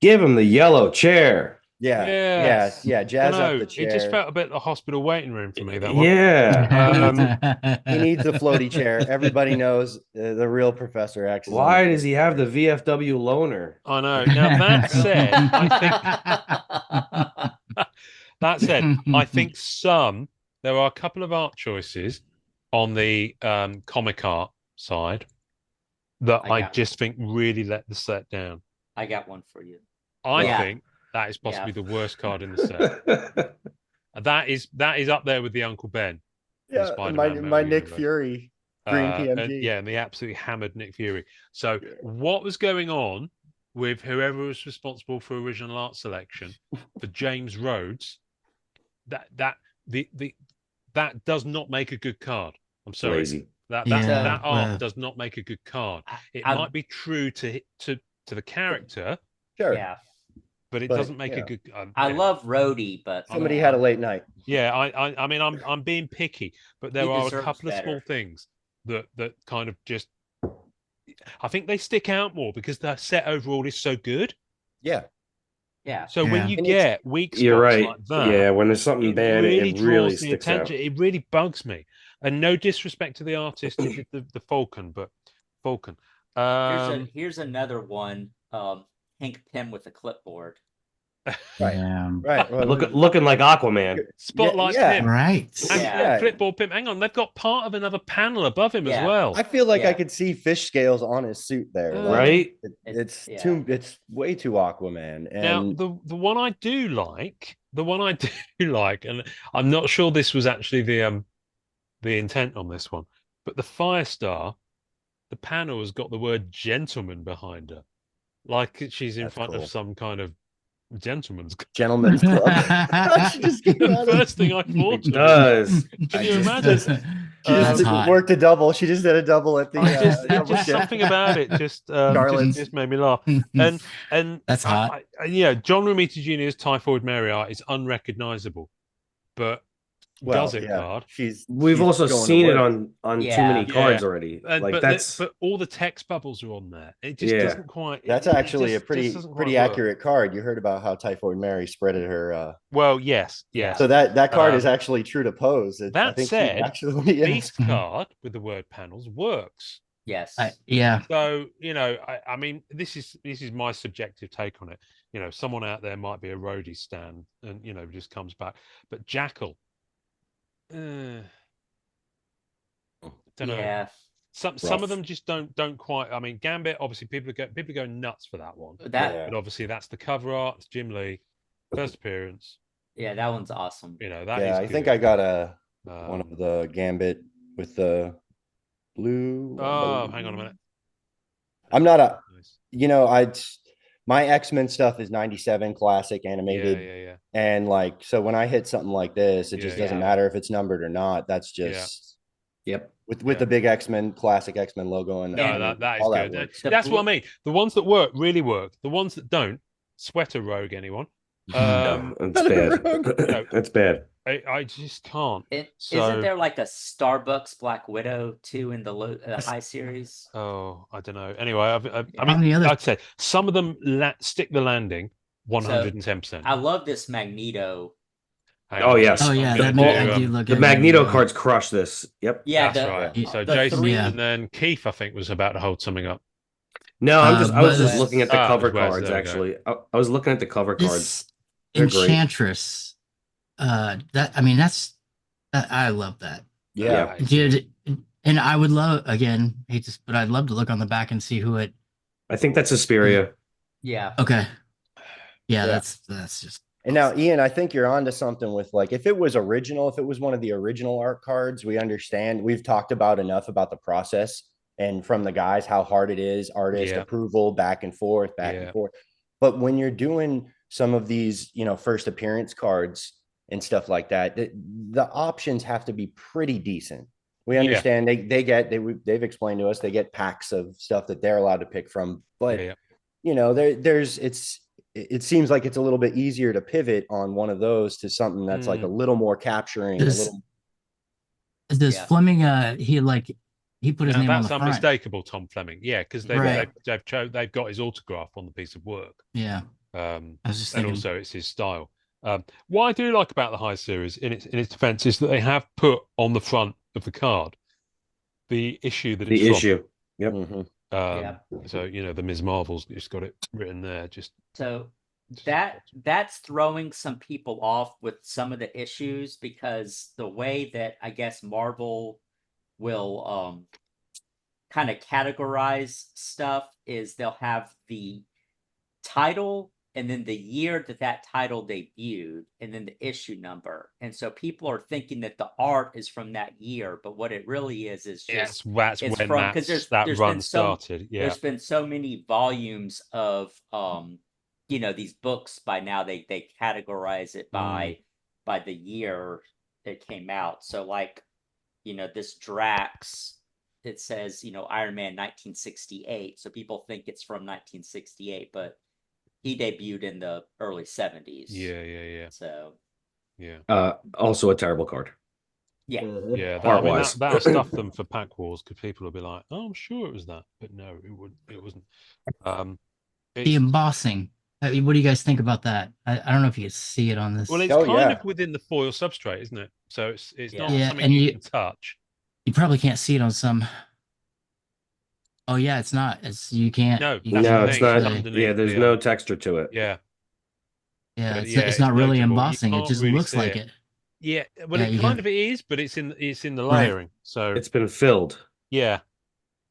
Give him the yellow chair. Yeah. Yes. Yeah. Jazz Dunno, up the chair. It just felt a bit like a hospital waiting room for me. That one. Yeah. He needs a floaty chair. Everybody knows the real Professor X. Is on Why the does he have the VFW loner? I know. Now that said, I think there are a couple of art choices on the comic art side that I I got just think really let the set down. I got one for you. I Yeah. think that is possibly Yeah. the worst card in the set. That is up there with the Uncle Ben. Yeah, Spider-Man my Metal Nick Universe. Fury green And PMG. the absolutely hammered Nick Fury. So Yeah. what was going on with whoever was responsible for original art selection for James Rhodes? That does not make a good card. I'm sorry. Lazy. That Yeah, art well- does not make a good card. It I- might be true to the character, Sure. Yeah. but it But, doesn't make a yeah. good. I yeah. love Rhodey, but Somebody had a late night. Yeah, I mean, I'm being picky, but there He are a deserves couple of small better. things that kind of just. I think they stick out more because the set overall is so good. Yeah. yeah. So when Yeah. you And it's- get weak spots You're right. like that, Yeah, when there's something it bad, really it draws really the sticks attention. out. It really bugs me. And no disrespect to the artist who did the Falcon, but Falcon. Here's another one. Hank Pym with a clipboard. Right. Yeah. Right. Well, Looking like Aquaman. Spotlight yeah. Pym. Right. And Yeah. Clipboard Pym. Hang on, they've got part of another panel above him as Yeah. well. I feel like I Yeah. could see fish scales on his suit there. Like, Right? it's Yeah. it's way too Aquaman. And Now, the one I do like, and I'm not sure this was actually the intent on this one, but the Firestar, the panel has got the word gentleman behind her, like she's in That's front cool. of some kind of gentleman's club. Gentleman's Club. She just came The out of- first thing I thought It of. does. Can I you just- imagine? She just That's hot. worked a double. She just did a double at the double shift. Something about it Charlotte's- just made me laugh. And That's hot. Yeah, John Romita Jr.'s Typhoid Mary art is unrecognizable, but Well, does it yeah, card? We've she's also going to seen it work. on too Yeah. many cards Yeah. already. And, Like but that's but all the text bubbles are on there. It just Yeah. doesn't quite. That's it actually just- a pretty just doesn't pretty quite work. accurate card. You heard about how Typhoid Mary spreaded her. Well, yes, Yeah. yes. So that card is Um, actually true to pose. I that think she said, actually yeah. Beast card with the word panels works. Yes. Yeah. So I mean, this is my subjective take on it. Someone out there might be a roadie stan, and just comes back. But Jackal, don't know. Yeah. some Rough. of them just don't quite. I mean, Gambit, obviously, people go nuts for that one. That Yeah. But obviously, that's the cover art. It's Jim Lee, first appearance. yeah, that one's awesome. You know, that Yeah, is I think good. I got one Um, of the Gambit with the blue. oh, hang on a minute. I'm not a, Nice. you know, my X-Men stuff is 97 classic animated. Yeah. And like, so when I hit something like this, it just Yeah, doesn't yeah. matter if it's numbered or not. That's Yeah. just Yep. with Yeah. the big X-Men, classic X-Men logo. And No, I mean, that is all good. that works. The That's what I blue- mean. The ones that work really work. The ones that don't, Sweater Rogue, anyone? No, it's bad. No. It's bad. I just can't. Isn't So, there like a Starbucks Black Widow too in the high series? oh, I don't know. Anyway, I How mean, many other? I'd say some of them stick the landing 110%. I love this Magneto. Hang Oh, on, yes. Oh I'm yeah, gonna that do, I do look The at Magneto cards crush this. Yep. Yeah, that's the right. Yeah. So the Jason three- Yeah. and then Keith, I think, was about to hold something up. No, I was but just Wes- looking at the it cover was Wes, cards there we go. actually. I was looking at the cover cards. This They're great. Enchantress. That I mean, I love that. Yeah. Dude, and I would love again, hate to, but I'd love to look on the back and see who it. I think that's Asperia. yeah. Okay. Yeah, Yeah. that's just. And now, Ian, I think you're onto something with like, if it was original, if it was one of the original art cards, we understand. We've talked about enough about the process and from the guys, how hard it is, artist Yeah. approval, back and forth, back Yeah. and forth. But when you're doing some of these, you know, first appearance cards and stuff like that, the options have to be pretty decent. We Yeah. understand they've explained to us, they get packs of stuff that they're allowed to pick from, but Yeah. you know, it seems like it's a little bit easier to pivot on one of those to something that's like a little more capturing, a Does little. does Fleming? He put his Now name on that's the front. unmistakable, Tom Fleming. Yeah, because Right. they've got his autograph on the piece of work. Yeah, I was just And thinking. also it's his style. What I do like about the High Series, in its defense, is that they have put on the front of the card the issue that it's The from. issue. Yep. Mhm. Yeah. So you know the Ms. Marvel's just got it written there. So that's throwing some people off with some of the issues because the way that I guess Marvel will kind of categorize stuff is they'll have the title and then the year that title debuted and then the issue number. And so people are thinking that the art is from that year, but what it really is just that's it's when from because that there's run been so started. Yeah, there's been so many volumes of you know, these books by now they categorize it by the year it came out. So like, you know, this Drax, it says, you know, Iron Man 1968. So people think it's from 1968, but he debuted in the early 70s. yeah. So Yeah. Also a terrible card. yeah. Yeah, Art-wise. that'll stuff them for pack wars because people will be like, "Oh, I'm sure it was that," but no, it wasn't. The It's, embossing. I mean, what do you guys think about that? I don't know if you can see it on this. well, it's Oh, kind yeah. of within the foil substrate, isn't it? So it's not Yeah. something and you can touch. You probably can't see it on some. Oh yeah, it's not. It's you can't. No, you that's No, can't it's the thing, it's not. underneath Yeah, there's the, no texture to it. Yeah, Yeah, but it's, yeah, it's not it's really notable. You embossing. It can't just really looks see like it. it. yeah. Well, Yeah, it you kind can- of is, but it's in the Right. layering. So It's been filled. yeah,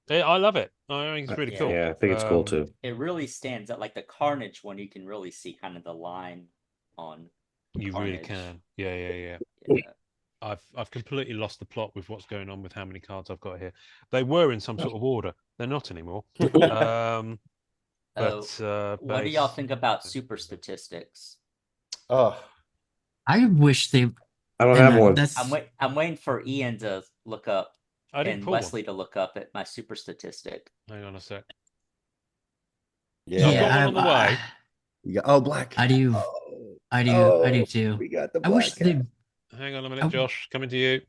I love it. I think it's really cool. Yeah, I think it's cool too. It really stands out. Like the Carnage one, you can really see kind of the line on You really Carnage. can. Yeah. Yeah. I've completely lost the plot with what's going on with how many cards I've got here. They were in some sort of order. They're not anymore. What do y'all think about super statistics? Oh, I wish they. I don't and have one. That's I'm waiting for Ian to look up I didn't and pull Wesley to look up at my super statistic. one. Hang on a sec. yeah. I've got one on the way. Black. I do. Oh, I do too. We got the I wish black cat. they. Hang on a minute, Oh. Josh. Coming to you.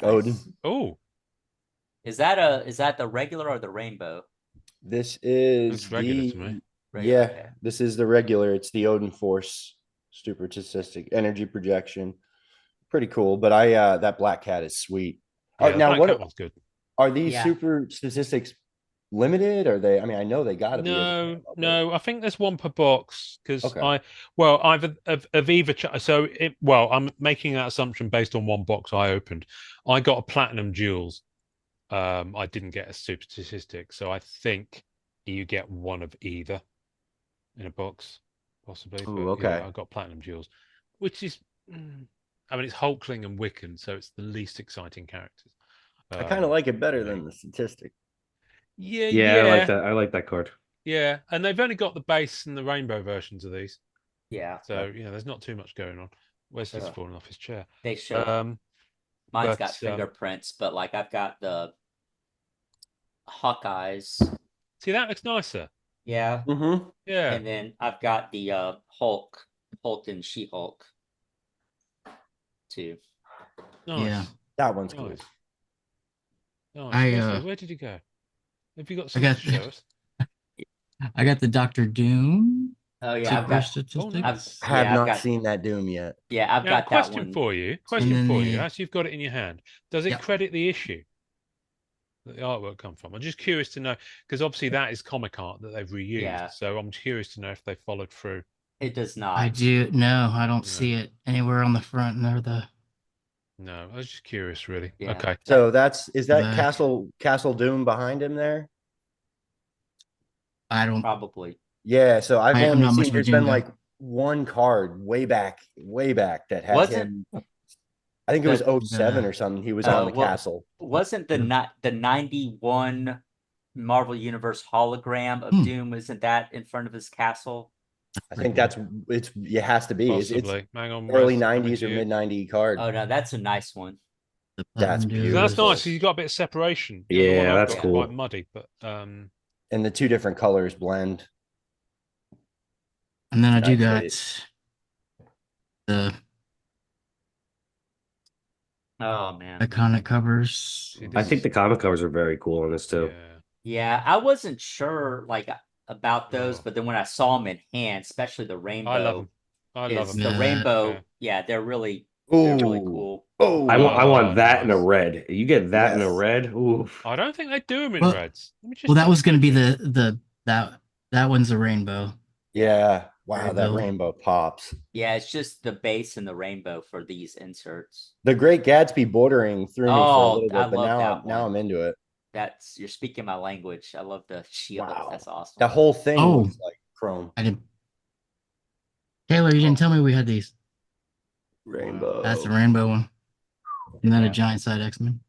Odin. Oh, Is that the regular or the rainbow? This is it's regular to me. Regular, Yeah, okay. this is the regular. It's the Odin Force super statistic energy projection. Pretty cool. But that black cat is sweet. Yeah, Now, Black Cat one's good. are these Yeah. super statistics limited? Are they? I mean, I know they got to be. No. I think there's one per box because Okay. I've Aviva. I'm making that assumption based on one box I opened. I got a platinum jewels, I didn't get a super statistic, so I think you get one of either in a box, possibly. Ooh, But okay. yeah, I got platinum jewels, which is, I mean, it's Hulkling and Wiccan, so it's the least exciting characters. I kind of like it better me. than the statistic. Yeah, Yeah, yeah, I like that card. yeah, and they've only got the base and the rainbow versions of these, Yeah. so there's not too much going on. Wesley's Yeah. falling off his chair. They show mine's got fingerprints, but like I've got the Hawkeyes. See, that looks nicer. Yeah. Mm-hmm. Yeah, And then I've got the Hulk and She-Hulk too. nice. Yeah. That one's cool. Nice. Nice. I, Wesley, where did you go? Have you got I something got to show us? I got the Doctor Doom Oh yeah, I've super got statistic. nice. I have I've not got- seen that Doom yet. Yeah, I've Now, got that question one. for you. And Question then for you. the- As you've got it in your hand, does it Yep. credit the issue that the artwork come from? I'm just curious to know because obviously that is comic art that they've reused. Yeah. So I'm curious to know if they followed through. It does not. I do no, I don't Yeah. see it anywhere on the front nor the. No, I was just curious, really. Yeah. Okay. So is that The- Castle Doom behind him there? I don't. Probably. Yeah. So I've I'm only not much seen of a there's Doom been guy. like one card way back that had Wasn't- him. I think it was The- 07 or something. He was Oh, on the well, castle. Wasn't the the 91 Marvel Universe hologram of Doom, isn't that in front of his castle? I think it has to be. It's Possibly. Hang on. early Wes, coming 90s to or you. mid 90s card. Oh no, that's a nice one. The That's Platinum beautiful. That's Duo nice. is- So you got a bit of separation. The Yeah, one I've that's got cool. Quite muddy, but And the two different colors blend. And then I do I'd got say the Oh man. iconic covers. See, I this think is- the comic covers are very cool on this too. yeah. Yeah, I wasn't sure like about those, Oh. but then when I saw them in hand, especially the rainbow, I love them. I love is them. the Yeah. rainbow. Yeah, they're really cool. Oh, I want that in a nice. red. You get that in a Yes. red. Ooh. I don't think they do them in Well- reds. Let me just Well, that double was going to be check. that one's a rainbow. yeah. Wow, that Rainbow. rainbow pops. Yeah, it's just the base and the rainbow for these inserts. The Great Gatsby bordering threw me for a Oh, little bit, I but love that now one. I'm into it. You're speaking my language. I love the shield. Wow. That's awesome. The whole thing Oh. looks like chrome I didn't. Taylor, you didn't tell me we had these. rainbow. That's the rainbow one. And then Yeah. a giant side X-Men.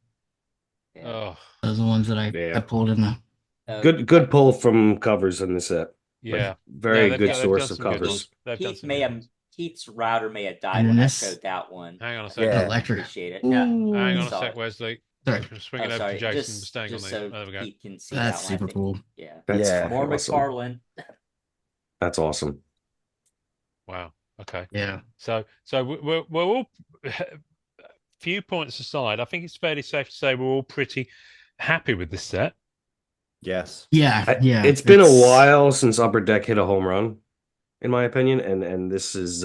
Yeah. Oh, Those are the ones that I Yeah. pulled in the. Good pull from covers in the set. Like, yeah. very Yeah, good they've source done of some good covers. ones. They've done Keith some may good have ones. Keith's router may have died And when I this- showed that one. Hang on a second. Yeah. Electric. Appreciate it. Yeah. Hang on a Sorry. sec, Wesley. Sorry. I'm swinging Oh, over sorry. to Jason. Just Staying on the. so There we go. Keith can see That's that one. I super think. cool. Yeah. That's Yeah. More awesome. McFarlane. That's awesome. Wow. Okay. Yeah. So we're all few points aside. I think it's fairly safe to say we're all pretty happy with this set. Yes. Yeah. Yeah. It's been a while since Upper Deck hit a home run, in my opinion, and this is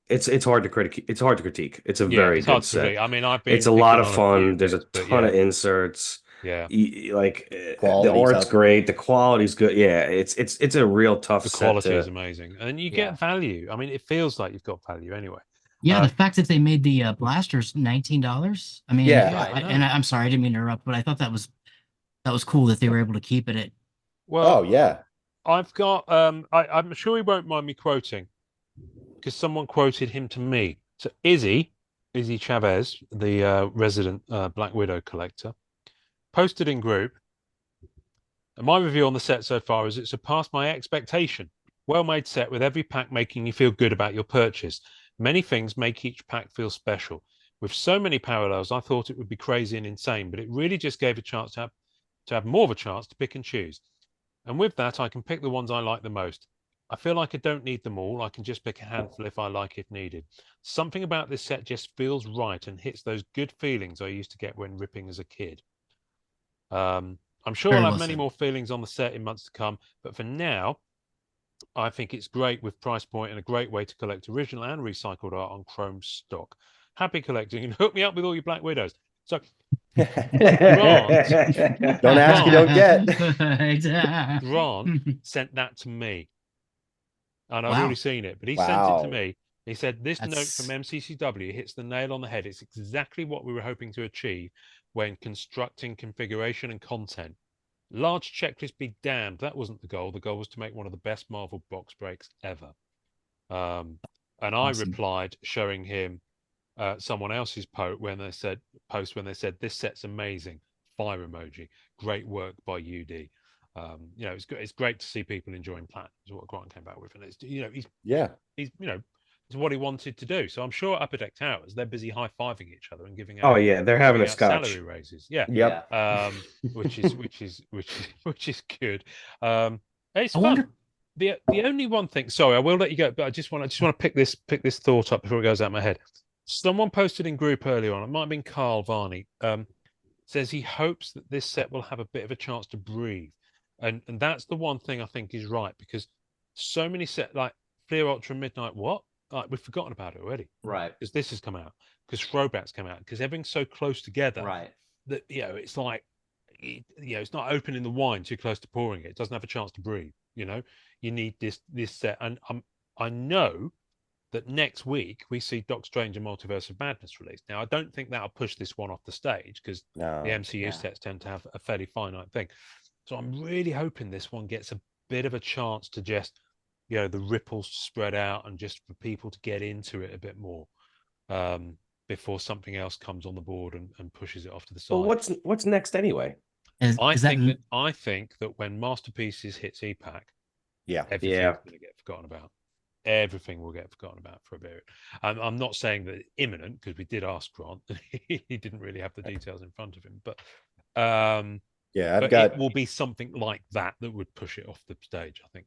it's hard to critique. It's hard to critique. It's a very it's good hard to set. be. I mean, I've been. It's a lot picking of on fun. few There's a bits, but ton of yeah. inserts. Yeah. The Quality's art's up. great. The quality's good. Yeah, it's a real tough The set quality to- is amazing, and you Yeah. get value. I mean, it feels like you've got value anyway. Yeah, the fact that they made the blasters $19. I mean, Yeah. Yeah, I know. and I'm sorry, I didn't mean to interrupt, but I thought that was cool that they were able to keep it at. Well, Oh yeah. I've got. I'm sure he won't mind me quoting, because someone quoted him to me. So Izzy Chavez, the resident Black Widow collector, posted in group. And my review on the set so far is it surpassed my expectation. Well-made set with every pack making you feel good about your purchase. Many things make each pack feel special. With so many parallels, I thought it would be crazy and insane, but it really just gave a chance to have more of a chance to pick and choose. And with that, I can pick the ones I like the most. I feel like I don't need them all. I can just pick a handful if I like if needed. Something about this set just feels right and hits those good feelings I used to get when ripping as a kid. I'm sure Very I'll have well many said. more feelings on the set in months to come, but for now, I think it's great with price point and a great way to collect original and recycled art on Chrome stock. Happy collecting and hook me up with all your Black Widows. So Don't Grant. ask, you don't get. Grant sent that to me. And I've Wow. already seen it, but he sent it Wow. to me. He said, this That's- note from MCCW hits the nail on the head. It's exactly what we were hoping to achieve when constructing configuration and content. Large checklist be damned. That wasn't the goal. The goal was to make one of the best Marvel box breaks ever. And I Awesome. replied, showing him someone else's post when they said this set's amazing. Fire emoji. Great work by UD. It's good. It's great to see people enjoying Platinum. Is what Grant came back with, and it's he's it's what he wanted to do. So I'm sure Upper Deck Towers they're busy high fiving each other and giving Oh out yeah, they're having a scotch. salary raises. Yeah. Yep. Which is good. It's I fun. wonder. The only one thing. Sorry, I will let you go, but I just want to pick this thought up before it goes out of my head. Someone posted in group earlier on. It might have been Carl Varney. Says he hopes that this set will have a bit of a chance to breathe, and that's the one thing I think is right, because so many set like Fleer Ultra Midnight like we've forgotten about it already, Right. because this has come out, because Throwbacks come out, because everything's so close together Right. that it's like it's not opening the wine too close to pouring it. It doesn't have a chance to breathe. You need this set, and I know that next week we see Doc Strange and Multiverse of Madness released. Now, I don't think that'll push this one off the stage, because No. the MCU Yeah. sets tend to have a fairly finite thing. So I'm really hoping this one gets a bit of a chance to just, the ripples spread out and just for people to get into it a bit more before something else comes on the board and pushes it off to the side. Well, what's next anyway? I think that when Masterpieces hits EPAC, everything's going to get forgotten about. Everything will get forgotten about for a bit. I'm not saying that it's imminent, because we did ask Grant. He didn't really have the details in front of him, but it will be something like that would push it off the stage, I think.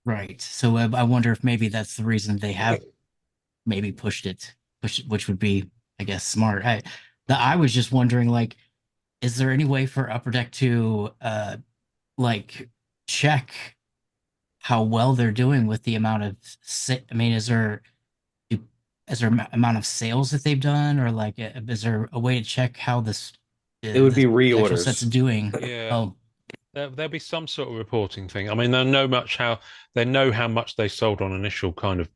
Right. So I wonder if maybe that's the reason they have maybe pushed it, which would be, I guess, smart. I was just wondering, like, is there any way for Upper Deck to check how well they're doing with the amount of I mean, is there amount of sales that they've done, or like is there a way to check how this It would be the actual set's reorders. doing? Yeah. Oh, there'll be some sort of reporting thing. I mean, they know how much they sold on initial kind of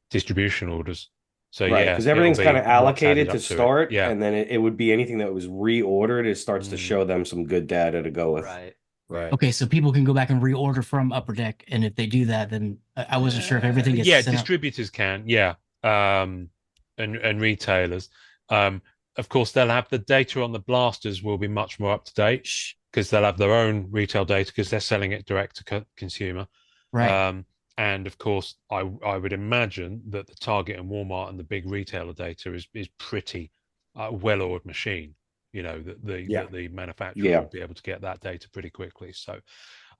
distribution orders. So right, because everything's kind of allocated to start, and then it would be anything that was reordered. It starts to show them some good data to go with. Right. Okay, so people can go back and reorder from Upper Deck, and if they do that, then I wasn't sure if everything gets sent distributors can, and retailers. Of course, they'll have the data on the blasters will be much more up to date, because they'll have their own retail data, because they're selling it direct to consumer. Right. And of course, I would imagine that the Target and Walmart and the big retailer data is pretty well-oiled machine. That the manufacturer would be able to get that data pretty quickly. So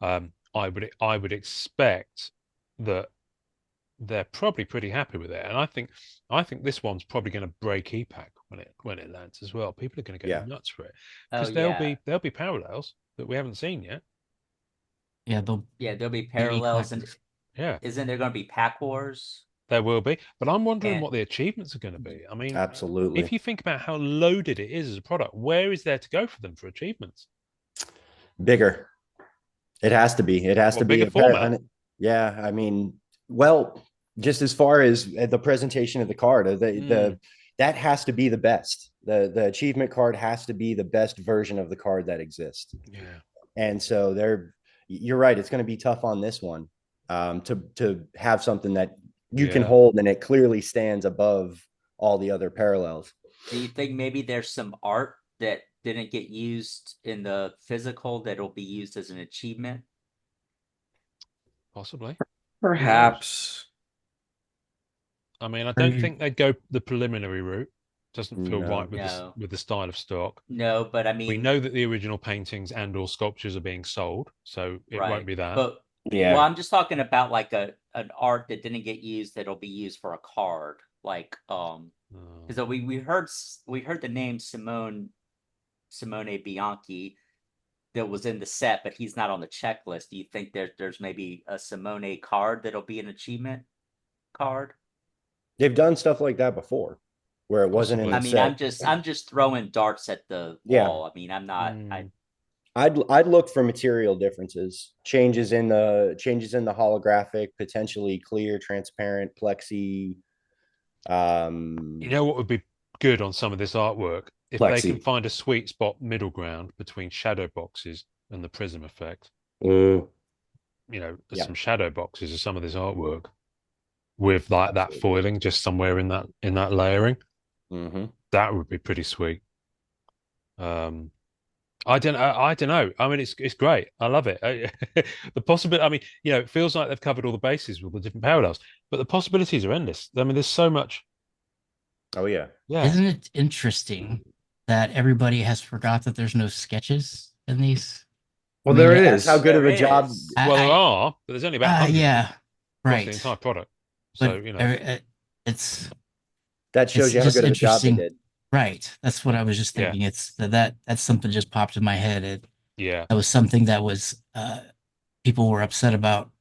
I would expect that they're probably pretty happy with it. And I think this one's probably going to break EPAC when it lands as well. People are going to go nuts for it, because there'll be parallels that we haven't seen yet. Yeah, there'll be parallels, and isn't there going to be Pack Wars? There will be, but I'm wondering what the achievements are going to be. I mean, absolutely. If you think about how loaded it is as a product, where is there to go for them for achievements? Bigger. It has to be. It has to be a format. Yeah, I mean, well, just as far as the presentation of the card, that has to be the best. The achievement card has to be the best version of the card that exists. Yeah. And so you're right. It's going to be tough on this one to have something that you can hold and it clearly stands above all the other parallels. Do you think maybe there's some art that didn't get used in the physical that'll be used as an achievement? Possibly. Perhaps. I mean, I don't think they'd go the preliminary route. Doesn't feel right with the style of stock. No, but I mean, we know that the original paintings and or sculptures are being sold, so it won't be that. But well, I'm just talking about like an art that didn't get used that'll be used for a card, like because we heard the name Simone Bianchi that was in the set, but he's not on the checklist. Do you think there's maybe a Simone card that'll be an achievement card? They've done stuff like that before, where it wasn't in the set. I'm just throwing darts at the wall. I mean, I'm not. I'd look for material differences, changes in the holographic, potentially clear, transparent, plexi. You know what would be good on some of this artwork if they can Plexi. find a sweet spot middle ground between shadow boxes and the prism effect, Mm. Yeah. some shadow boxes of some of this artwork with like that Absolutely. foiling just somewhere in that layering, Mm-hmm. that would be pretty sweet. I don't know. I mean, it's great. I love it. The possibility. I mean, it feels like they've covered all the bases with the different parallels, but the possibilities are endless. I mean, there's so much. Oh yeah. Yeah. Isn't it interesting that everybody has forgot that there's no sketches in these? Well, I mean, there it That's how is. good of There a job. is. Well, there I, are, but there's only about 100 yeah, across the entire right. product. But So, it's That shows you how just good of a job they interesting, did. right? That's what I was just yeah, thinking. It's that's something just popped in my head. yeah, That was something that was people were upset about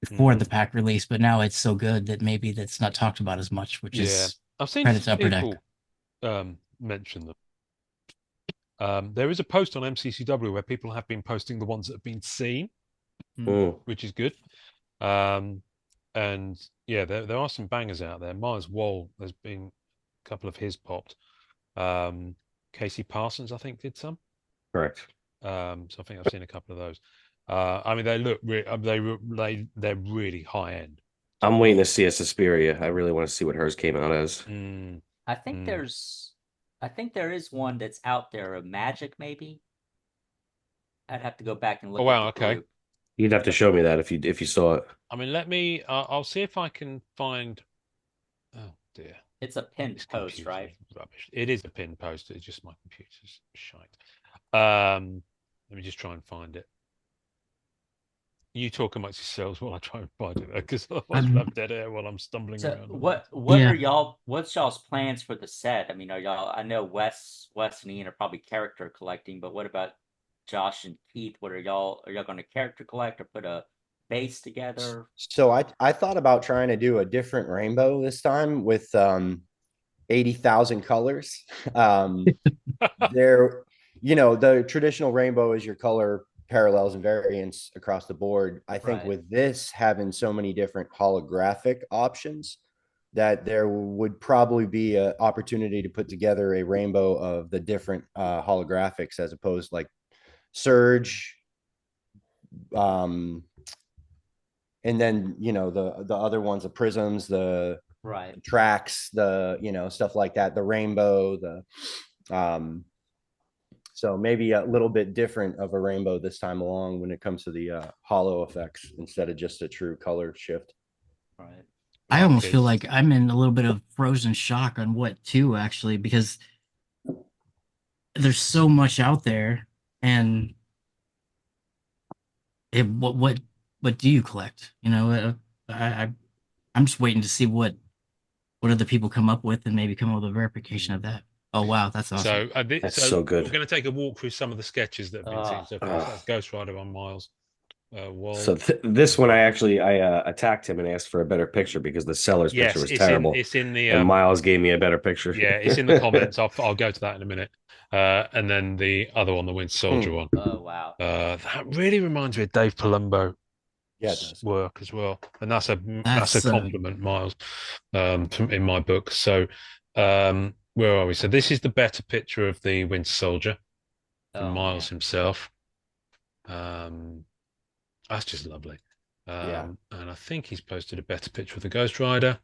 before mm, the pack release, but now it's so good that maybe that's not talked about as much, which yeah. is I've seen credit some to Upper Deck. people mention them. There is a post on MCCW where people have been posting the ones that have been seen, Mm. which is good. Um, and yeah, there are some bangers out there. Myers Wall, there's been a couple of his popped. Casey Parsons, I think, did some. Correct. So I think I've seen a couple of those. I mean, they look they're really high end. I'm waiting to see a Suspiria. I really want to see what hers came out as. Mm, I think mm. I think there is one that's out there, a Magic maybe. I'd have to go back and Oh look at wow, the okay. group. You'd have to show me that if you saw it. I mean, let me. I'll see if I can find. Oh dear, It's a pinned this post, computer's right? rubbish. It is a pin post. It's just my computer's shite. Let me just try and find it. You talk amongst yourselves while I try and find it, because otherwise we'll I'm have dead air while I'm stumbling So around. what yeah. are y'all what's y'all's plans for the set? I mean, are y'all I know Wes and Ian are probably character collecting, but what about Josh and Keith? What are y'all gonna character collect or put a base together? So I thought about trying to do a different rainbow this time with 80,000 colors. There, the traditional rainbow is your color parallels and variants across the board. I think Right. with this having so many different holographic options, that there would probably be an opportunity to put together a rainbow of the different holographics as opposed like Surge, um, and then the other ones, the prisms, the Right. tracks, the stuff like that, the rainbow, so maybe a little bit different of a rainbow this time along when it comes to the hollow effects instead of just a true color shift. Right. I Well, almost feel 'cause- like I'm in a little bit of frozen shock on what to actually, because there's so much out there, and what do you collect? I'm just waiting to see what other people come up with, and maybe come up with a verification of that. Oh wow, that's awesome. That's So so we're good. going to take a walk through some of the sketches that have been seen so far. So that's Ah. Ghost Rider on Miles So Wall. this one, I attacked him and asked for a better picture because the seller's picture Yes, was terrible, it's in the and Miles gave me a better picture. yeah, it's in the comments. I'll go to that in a minute. And then the other one, the Winter Soldier one. Oh wow. That really reminds me of Dave Palumbo Yeah, it does. work as well, and that's a That's compliment, Miles, in my book. So, where are we? So this is the better picture of the Winter Soldier from Oh Miles man. himself. That's just lovely. Yeah. And I think he's posted a better picture of the Ghost Rider.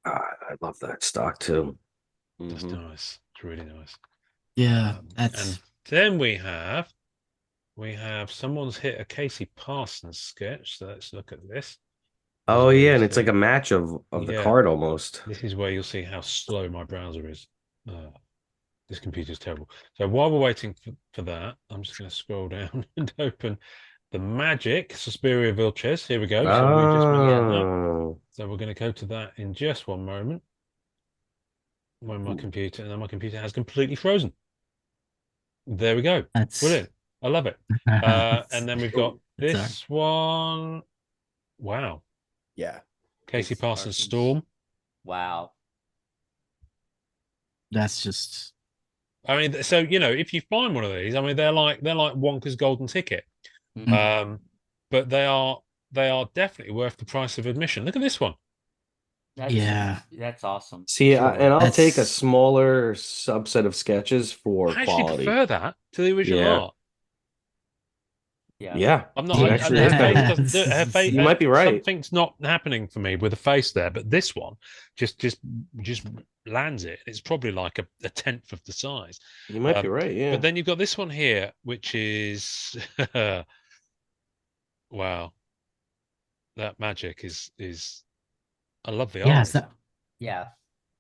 I love that stock too. That's Mhm. nice. It's really nice. yeah, And that's then we have someone's hit a Casey Parsons sketch. So let's look at this. This is Oh where yeah, you'll and it's like see. a match of the Yeah, card almost. this is where you'll see how slow my browser is. This computer's terrible. So while we're waiting for that, I'm just going to scroll down and open the Magic Suspiria Vilches. Here we go. So we just mentioned that. Oh, So we're going to go to that in just one moment. When my computer, and then my computer has completely frozen. There we go. that's Brilliant. I love it. And then we've got that's all right. this one. Wow. Yeah. Casey Parsons Parsons. Storm. Wow. That's just I mean, so if you find one of these, I mean, they're like Wonka's golden ticket. Mhm. But they are definitely worth the price of admission. Look at this one. That's awesome. See, and I'll take a That's- smaller subset of sketches for I actually quality. prefer that to the original Yeah. art. Yeah. Yeah, I'm not. it Yeah. actually Her is face better. doesn't. Her face. You might be right. Something's not happening for me with the face there, but this one just lands it. It's probably like a tenth of the size. You might be right. Yeah. But then you've got this one here, which is wow. That magic is. I love the Yeah, art. Yeah.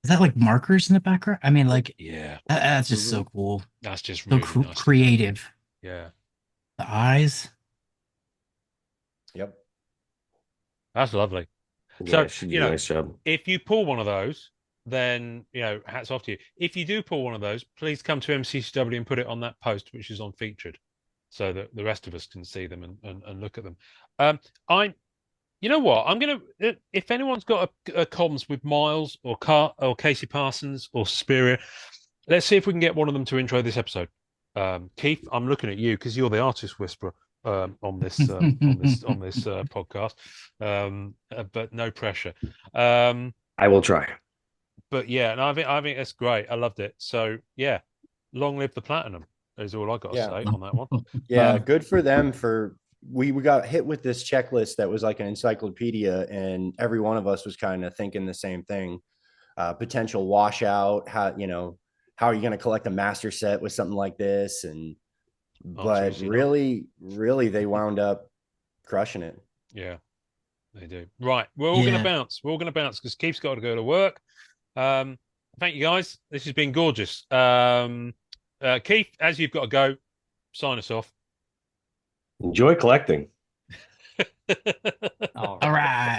is that like markers in the background? I mean, like Yeah, that's just Mhm. so cool, that's just so really nice. creative. Yeah, The eyes. Yep. that's lovely. Yeah, So, she did you a know, nice job. if you pull one of those, then hats off to you. If you do pull one of those, please come to MCCW and put it on that post, which is on featured, so that the rest of us can see them and look at them. You know what? I'm gonna. If anyone's got a comms with Miles or Casey Parsons or Spiria, let's see if we can get one of them to intro this episode. Keith, I'm looking at you because you're the artist whisperer on this podcast. But no pressure. I will try. But yeah, and I think it's great. I loved it. So yeah, long live the platinum is all I got to Yeah. say on that one. Yeah, good for them. We got hit with this checklist that was like an encyclopedia, and every one of us was kind of thinking the same thing. Potential washout, how are you going to collect a master set with something like this? But Absolutely not. really, they wound up crushing it. Yeah, they do. Right, we're all going to bounce. We're all going to bounce because Keith's got to go to work. Thank you guys. This has been gorgeous. Keith, as you've got to go, sign us off. Enjoy collecting. All All right.